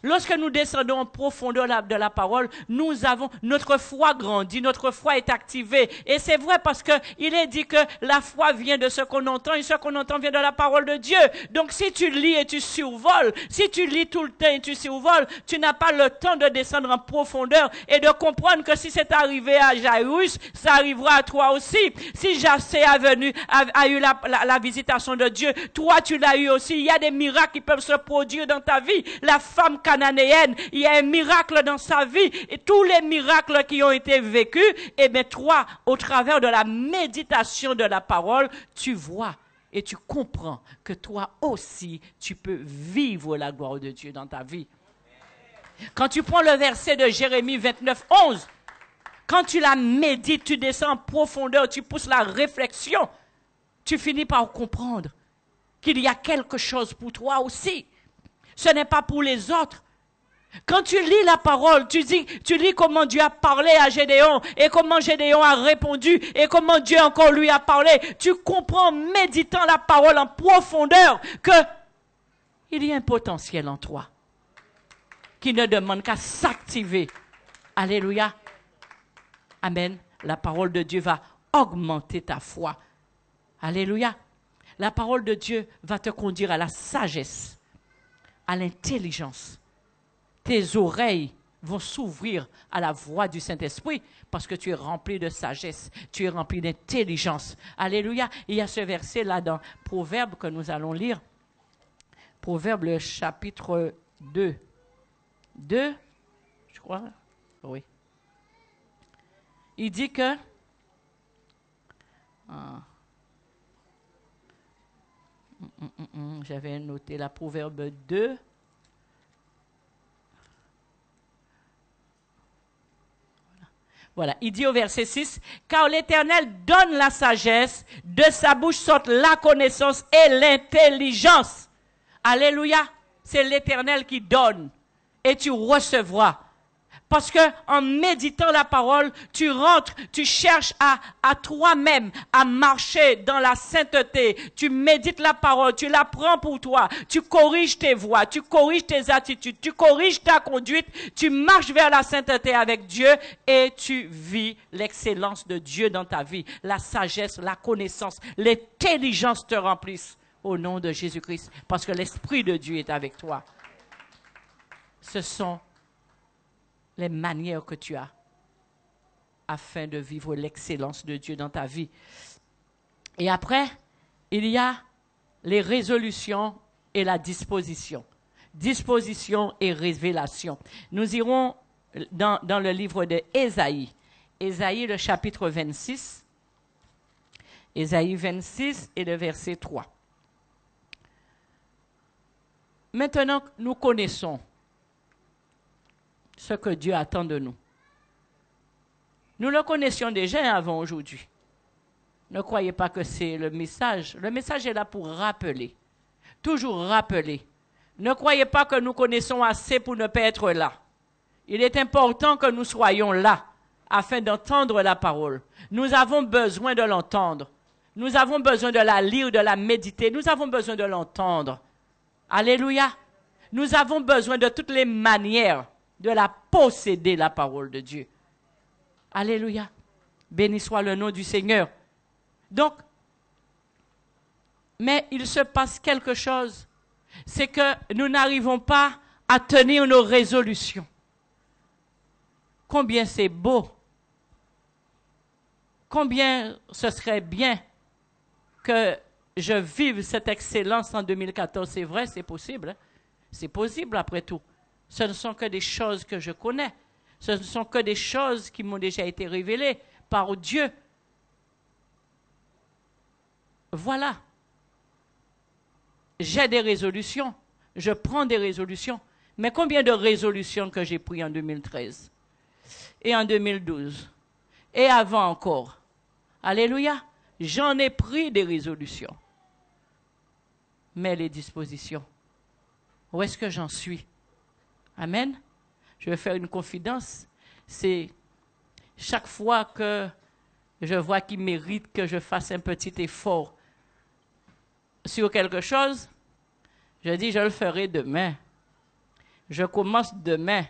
Lorsque nous descendons en profondeur de la parole, notre foi grandit, notre foi est activée. Et c'est vrai parce que il est dit que la foi vient de ce qu'on entend et ce qu'on entend vient de la parole de Dieu. Donc si tu lis et tu survoles, si tu lis tout le temps et tu survoles, tu n'as pas le temps de descendre en profondeur et de comprendre que si c'est arrivé à Jairus, ça arrivera à toi aussi. Si Jassé a eu la visitation de Dieu, toi tu l'as eu aussi. Il y a des miracles qui peuvent se produire dans ta vie. La femme cananéenne, il y a un miracle dans sa vie et tous les miracles qui ont été vécus, et bien toi, au travers de la méditation de la parole, tu vois et tu comprends que toi aussi, tu peux vivre la gloire de Dieu dans ta vie. Quand tu prends le verset de Jérémie 29, 11, quand tu la médites, tu descends en profondeur, tu pousses la réflexion, tu finis par comprendre qu'il y a quelque chose pour toi aussi. Ce n'est pas pour les autres. Quand tu lis la parole, tu lis comment Dieu a parlé à Gédéon et comment Gédéon a répondu et comment Dieu encore lui a parlé. Tu comprends en méditant la parole en profondeur que il y a un potentiel en toi qui ne demande qu'à s'activer. Alléluia. Amen. La parole de Dieu va augmenter ta foi. Alléluia. La parole de Dieu va te conduire à la sagesse, à l'intelligence. Tes oreilles vont s'ouvrir à la voix du Saint-Esprit parce que tu es rempli de sagesse, tu es rempli d'intelligence. Alléluia. Il y a ce verset-là dans Proverbe que nous allons lire. Proverbe, le chapitre 2. 2, je crois. Oui. Il dit que... j'avais noté la Proverbe 2. Voilà, il dit au verset 6, « Car l'Éternel donne la sagesse, de sa bouche sortent la connaissance et l'intelligence. » Alléluia, c'est l'Éternel qui donne et tu recevras. Parce que en méditant la parole, tu rentres, tu cherches à toi-même à marcher dans la sainteté. Tu médites la parole, tu la prends pour toi. Tu corriges tes voies, tu corriges tes attitudes, tu corriges ta conduite. Tu marches vers la sainteté avec Dieu et tu vis l'excellence de Dieu dans ta vie. La sagesse, la connaissance, l'intelligence te remplissent au nom de Jésus-Christ. Parce que l'Esprit de Dieu est avec toi. Ce sont les manières que tu as afin de vivre l'excellence de Dieu dans ta vie. Et après, il y a les résolutions et la disposition. Disposition et révélation. Nous irons dans le livre de Ésaïe. Ésaïe, le chapitre 26. Ésaïe 26 et le verset 3. Maintenant, nous connaissons ce que Dieu attend de nous. Nous le connaissions déjà avant aujourd'hui. Ne croyez pas que c'est le message. Le message est là pour rappeler. Toujours rappeler. Ne croyez pas que nous connaissons assez pour ne pas être là. Il est important que nous soyons là afin d'entendre la parole. Nous avons besoin de l'entendre. Nous avons besoin de la lire, de la méditer. Nous avons besoin de l'entendre. Alléluia. Nous avons besoin de toutes les manières de la posséder, la parole de Dieu. Alléluia. Béni soit le nom du Seigneur. Donc, mais il se passe quelque chose. C'est que nous n'arrivons pas à tenir nos résolutions. Combien c'est beau. Combien ce serait bien que je vive cette excellence en 2014. C'est vrai, c'est possible. Hein? C'est possible après tout. Ce ne sont que des choses que je connais. Ce ne sont que des choses qui m'ont déjà été révélées par Dieu. Voilà. J'ai des résolutions, Je prends des résolutions. Mais combien de résolutions que j'ai prises en 2013 et en 2012 et avant encore? Alléluia. J'en ai pris des résolutions. Mais les dispositions, où est-ce que j'en suis? Amen. Je vais faire une confidence. C'est chaque fois que je vois qu'il mérite que je fasse un petit effort sur quelque chose, je dis je le ferai demain. Je commence demain.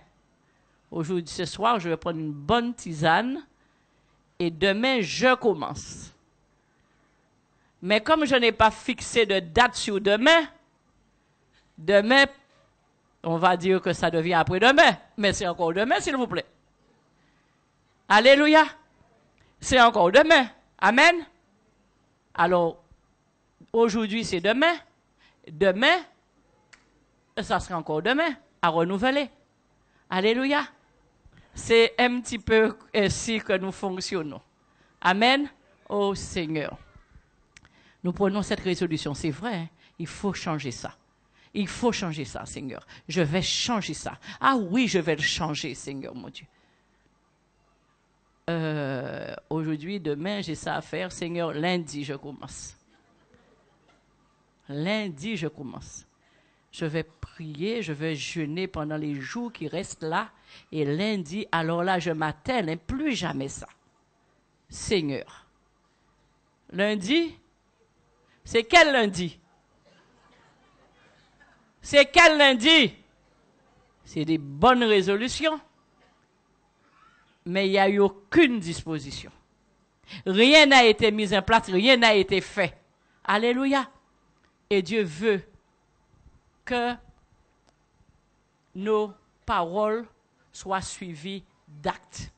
Aujourd'hui, ce soir, je vais prendre une bonne tisane et demain, je commence. Mais comme je n'ai pas fixé de date sur demain, on va dire que ça devient après-demain. Mais c'est encore demain, s'il vous plaît. Alléluia. C'est encore demain. Amen. Alors, aujourd'hui, c'est demain. Demain, ça sera encore demain, à renouveler. Alléluia. C'est un petit peu ainsi que nous fonctionnons. Amen. Oh Seigneur. Nous prenons cette résolution. C'est vrai, hein? Il faut changer ça. Il faut changer ça, Seigneur. Je vais changer ça. Ah oui, je vais le changer, Seigneur, mon Dieu. Aujourd'hui, demain, j'ai ça à faire. Seigneur, lundi, je commence. Lundi, je commence. Je vais prier, je vais jeûner pendant les jours qui restent là. Et lundi, alors là, je m'attelle, hein, plus jamais ça. Seigneur. Lundi, c'est quel lundi? C'est quel lundi? C'est des bonnes résolutions. Mais il n'y a eu aucune disposition. Rien n'a été mis en place, rien n'a été fait. Alléluia. Et Dieu veut que nos paroles soient suivies d'actes.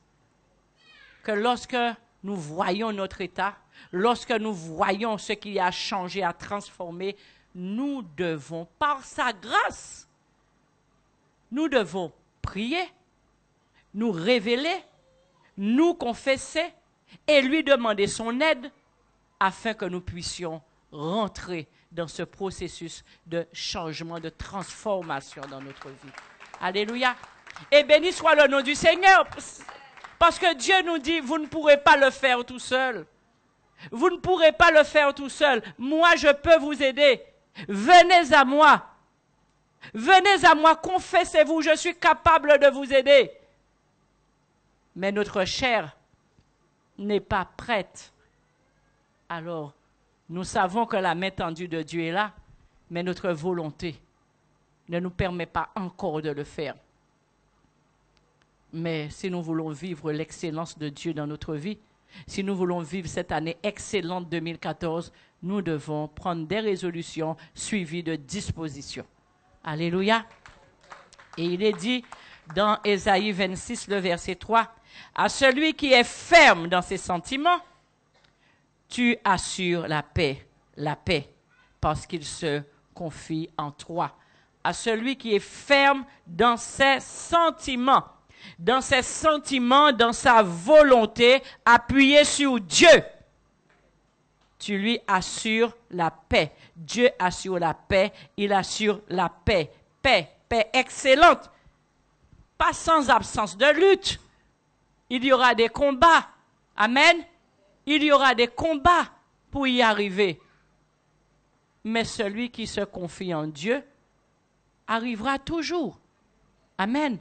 Que lorsque nous voyons notre état, lorsque nous voyons ce qui a changé, a transformé, nous devons, par sa grâce, nous devons prier, nous révéler, nous confesser et lui demander son aide afin que nous puissions rentrer dans ce processus de changement, de transformation dans notre vie. Alléluia. Et béni soit le nom du Seigneur. Parce que Dieu nous dit, vous ne pourrez pas le faire tout seul. Vous ne pourrez pas le faire tout seul. Moi, je peux vous aider. Venez à moi. Venez à moi, confessez-vous, je suis capable de vous aider. Mais notre chair n'est pas prête. Alors, nous savons que la main tendue de Dieu est là, mais notre volonté ne nous permet pas encore de le faire. Mais si nous voulons vivre l'excellence de Dieu dans notre vie, si nous voulons vivre cette année excellente 2014, nous devons prendre des résolutions suivies de dispositions. Alléluia. Et il est dit dans Ésaïe 26, le verset 3, « À celui qui est ferme dans ses sentiments, tu assures la paix, parce qu'il se confie en toi. » À celui qui est ferme dans ses sentiments, dans sa volonté, appuyé sur Dieu, tu lui assures la paix. Dieu assure la paix, il assure la paix. Paix excellente, pas sans absence de lutte. Il y aura des combats. Amen. Il y aura des combats pour y arriver. Mais celui qui se confie en Dieu arrivera toujours. Amen.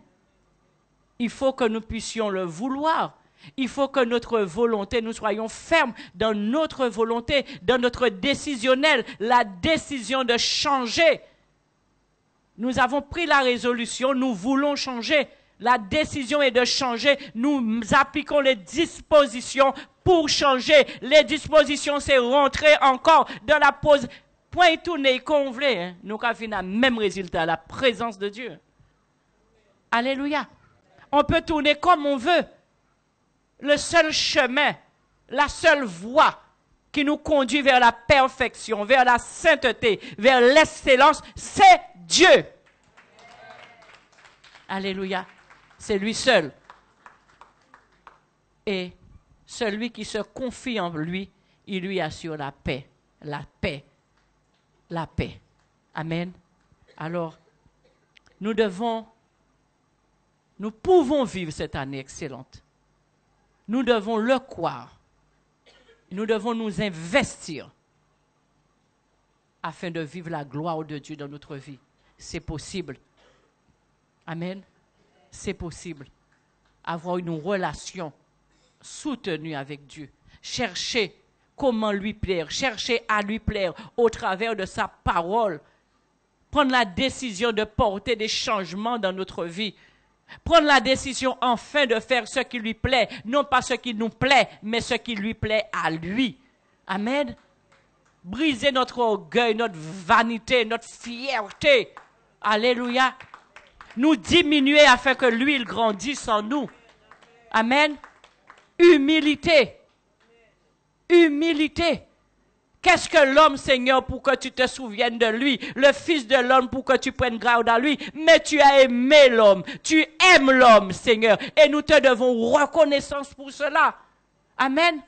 Il faut que nous puissions le vouloir. Il faut que notre volonté, nous soyons fermes dans notre volonté, dans notre décisionnel, la décision de changer. Nous avons pris la résolution, nous voulons changer. La décision est de changer. Nous appliquons les dispositions pour changer. Les dispositions, c'est rentrer encore dans la pause. Point tourné, convlé. Hein? Nous avons fait le même résultat, la présence de Dieu. Alléluia. On peut tourner comme on veut. Le seul chemin, la seule voie qui nous conduit vers la perfection, vers la sainteté, vers l'excellence, c'est Dieu. Alléluia. C'est lui seul. Et celui qui se confie en lui, il lui assure la paix. La paix. La paix. Amen. Alors, nous pouvons vivre cette année excellente. Nous devons le croire. Nous devons nous investir afin de vivre la gloire de Dieu dans notre vie. C'est possible. Amen. C'est possible. Avoir une relation soutenue avec Dieu. Chercher comment lui plaire. Chercher à lui plaire au travers de sa parole. Prendre la décision de porter des changements dans notre vie. Prendre la décision enfin de faire ce qui lui plaît. Non pas ce qui nous plaît, mais ce qui lui plaît à lui. Amen. Briser notre orgueil, notre vanité, notre fierté. Alléluia. Nous diminuer afin que lui, il grandisse en nous. Amen. Humilité. Humilité. Qu'est-ce que l'homme, Seigneur, pour que tu te souviennes de lui? Le Fils de l'homme pour que tu prennes garde à lui. Mais tu as aimé l'homme. Tu aimes l'homme, Seigneur. Et nous te devons reconnaissance pour cela. Amen.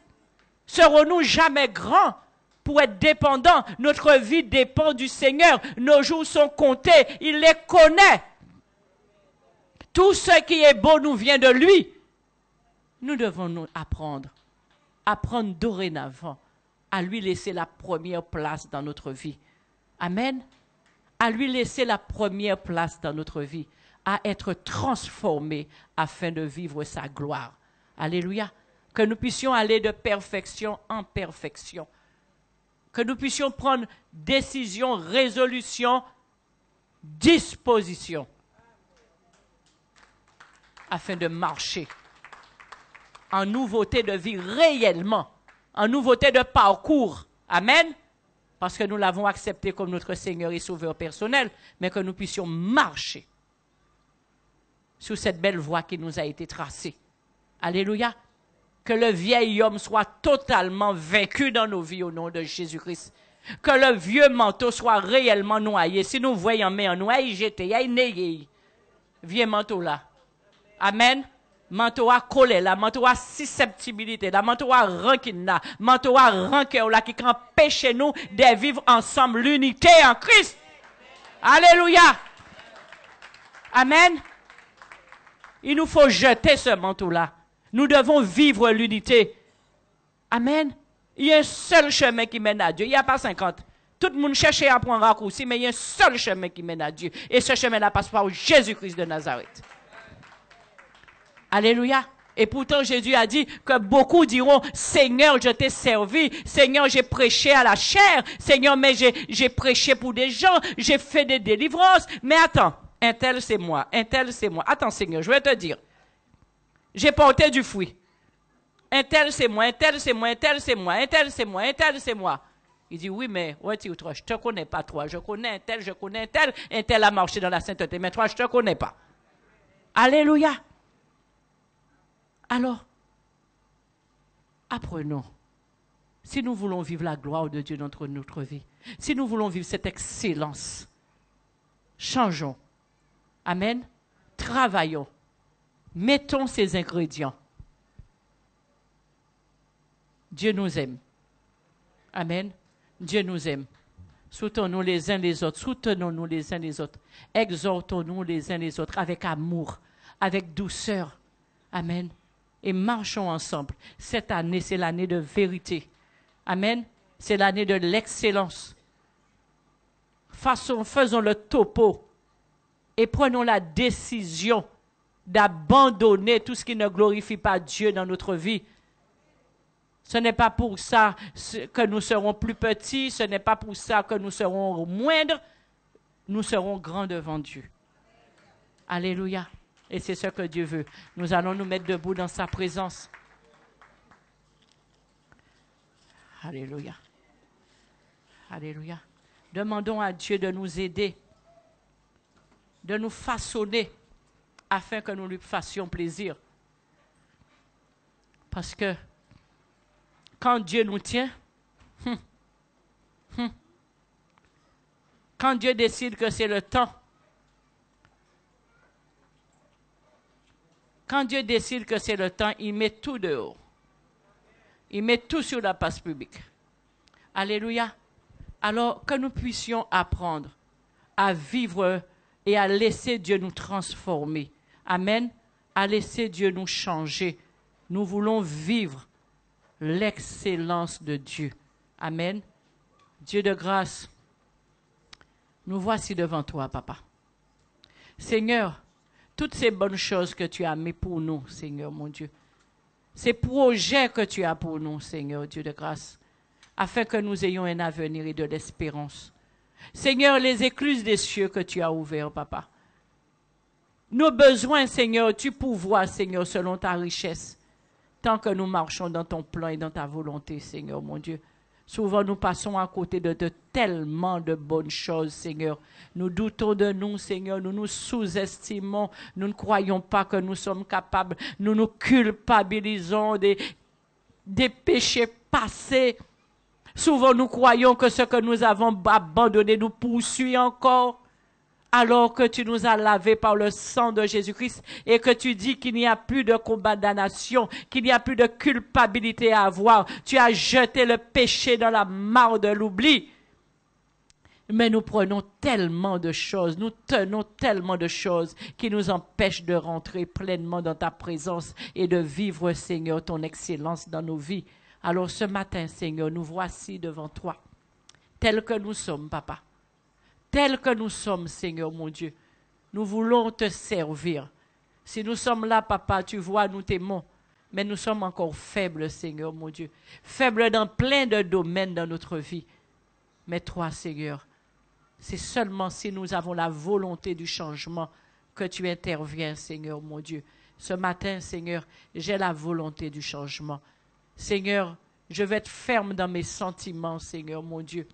Serons-nous jamais grands pour être dépendants? Notre vie dépend du Seigneur. Nos jours sont comptés. Il les connaît. Tout ce qui est beau nous vient de lui. Nous devons nous apprendre dorénavant à lui laisser la première place dans notre vie. Amen. À lui laisser la première place dans notre vie. À être transformés afin de vivre sa gloire. Alléluia. Que nous puissions aller de perfection en perfection. Que nous puissions prendre décision, résolution, disposition. Afin de marcher en nouveauté de vie réellement. En nouveauté de parcours. Amen. Parce que nous l'avons accepté comme notre Seigneur et Sauveur personnel, mais que nous puissions marcher sur cette belle voie qui nous a été tracée. Alléluia. Que le vieil homme soit totalement vaincu dans nos vies au nom de Jésus-Christ. Que le vieux manteau soit réellement noyé. Si nous voyons en noyé, j'étais, vieux manteau là. Amen. Manteau à coller là, manteau à susceptibilité là, manteau à rancune là, manteau à rancœur là qui empêche nous de vivre ensemble l'unité en Christ. Alléluia. Amen. Il nous faut jeter ce manteau là. Nous devons vivre l'unité. Amen. Il y a un seul chemin qui mène à Dieu. Il n'y a pas 50. Tout le monde cherche à prendre un raccourci, mais il y a un seul chemin qui mène à Dieu. Et ce chemin-là passe par Jésus-Christ de Nazareth. Alléluia. Et pourtant, Jésus a dit que beaucoup diront, Seigneur, je t'ai servi. Seigneur, j'ai prêché à la chair. Seigneur, mais j'ai prêché pour des gens. J'ai fait des délivrances. Mais attends, un tel c'est moi. Un tel c'est moi. Attends, Seigneur, je vais te dire. J'ai porté du fruit. Un tel c'est moi, un tel c'est moi, un tel c'est moi, un tel c'est moi, un tel c'est moi. Il dit, oui, mais ouais, je ne te connais pas, toi. Je connais un tel a marché dans la sainteté, mais toi, je ne te connais pas. Alléluia. Alors, apprenons. Si nous voulons vivre la gloire de Dieu dans notre vie, si nous voulons vivre cette excellence, changeons. Amen. Travaillons. Mettons ces ingrédients. Dieu nous aime. Amen. Dieu nous aime. Soutenons-nous les uns les autres. Soutenons-nous les uns les autres. Exhortons-nous les uns les autres avec amour, avec douceur. Amen. Et marchons ensemble. Cette année, c'est l'année de vérité. Amen. C'est l'année de l'excellence. Faisons le topo et prenons la décision d'abandonner tout ce qui ne glorifie pas Dieu dans notre vie. Ce n'est pas pour ça que nous serons plus petits, ce n'est pas pour ça que nous serons moindres, nous serons grands devant Dieu. Alléluia. Et c'est ce que Dieu veut. Nous allons nous mettre debout dans sa présence. Alléluia. Alléluia. Demandons à Dieu de nous aider, de nous façonner, afin que nous lui fassions plaisir. Parce que quand Dieu nous tient, quand Dieu décide que c'est le temps, il met tout dehors. Il met tout sur la place publique. Alléluia. Alors que nous puissions apprendre à vivre et à laisser Dieu nous transformer. Amen. À laisser Dieu nous changer. Nous voulons vivre l'excellence de Dieu. Amen. Dieu de grâce, nous voici devant toi, papa. Seigneur, toutes ces bonnes choses que tu as mis pour nous, Seigneur mon Dieu, ces projets que tu as pour nous, Seigneur Dieu de grâce, afin que nous ayons un avenir et de l'espérance. Seigneur, les écluses des cieux que tu as ouvertes, papa. Nos besoins, Seigneur, tu pourvois, Seigneur, selon ta richesse, tant que nous marchons dans ton plan et dans ta volonté, Seigneur mon Dieu. Souvent, nous passons à côté de tellement de bonnes choses, Seigneur. Nous doutons de nous, Seigneur. Nous nous sous-estimons. Nous ne croyons pas que nous sommes capables. Nous nous culpabilisons des péchés passés. Souvent, nous croyons que ce que nous avons abandonné nous poursuit encore. Alors que tu nous as lavés par le sang de Jésus-Christ et que tu dis qu'il n'y a plus de condamnation, qu'il n'y a plus de culpabilité à avoir. Tu as jeté le péché dans la mare de l'oubli. Mais nous prenons tellement de choses, nous tenons tellement de choses qui nous empêchent de rentrer pleinement dans ta présence et de vivre, Seigneur, ton excellence dans nos vies. Alors ce matin, Seigneur, nous voici devant toi, tels que nous sommes, papa. Tels que nous sommes, Seigneur mon Dieu, nous voulons te servir. Si nous sommes là, papa, tu vois, nous t'aimons, mais nous sommes encore faibles, Seigneur mon Dieu. Faibles dans plein de domaines dans notre vie. Mais toi, Seigneur, c'est seulement si nous avons la volonté du changement que tu interviens, Seigneur mon Dieu. Ce matin, Seigneur, j'ai la volonté du changement. Seigneur, je vais être ferme dans mes sentiments, Seigneur mon Dieu.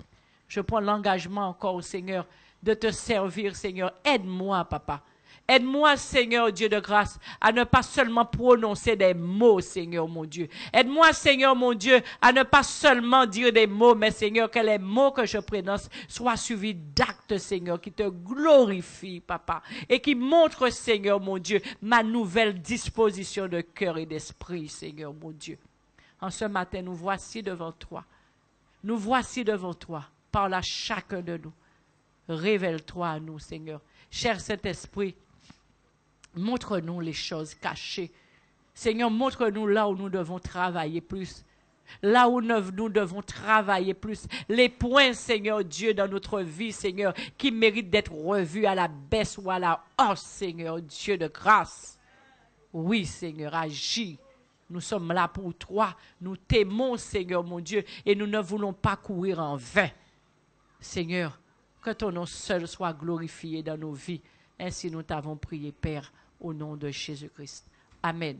Je prends l'engagement encore, Seigneur, de te servir, Seigneur. Aide-moi, papa. Aide-moi, Seigneur Dieu de grâce, à ne pas seulement prononcer des mots, Seigneur mon Dieu. Aide-moi, Seigneur mon Dieu, à ne pas seulement dire des mots, mais Seigneur, que les mots que je prononce soient suivis d'actes, Seigneur, qui te glorifient, papa, et qui montrent, Seigneur mon Dieu, ma nouvelle disposition de cœur et d'esprit, Seigneur mon Dieu. En ce matin, nous voici devant toi. Nous voici devant toi. Parle à chacun de nous. Révèle-toi à nous, Seigneur. Cher Saint-Esprit, montre-nous les choses cachées. Seigneur, montre-nous là où nous devons travailler plus. Là où nous devons travailler plus. Les points, Seigneur Dieu, dans notre vie, Seigneur, qui méritent d'être revus à la baisse ou à la hausse, Seigneur Dieu de grâce. Oui, Seigneur, agis. Nous sommes là pour toi. Nous t'aimons, Seigneur mon Dieu, et nous ne voulons pas courir en vain. Seigneur, que ton nom seul soit glorifié dans nos vies. Ainsi nous t'avons prié, Père, au nom de Jésus-Christ. Amen.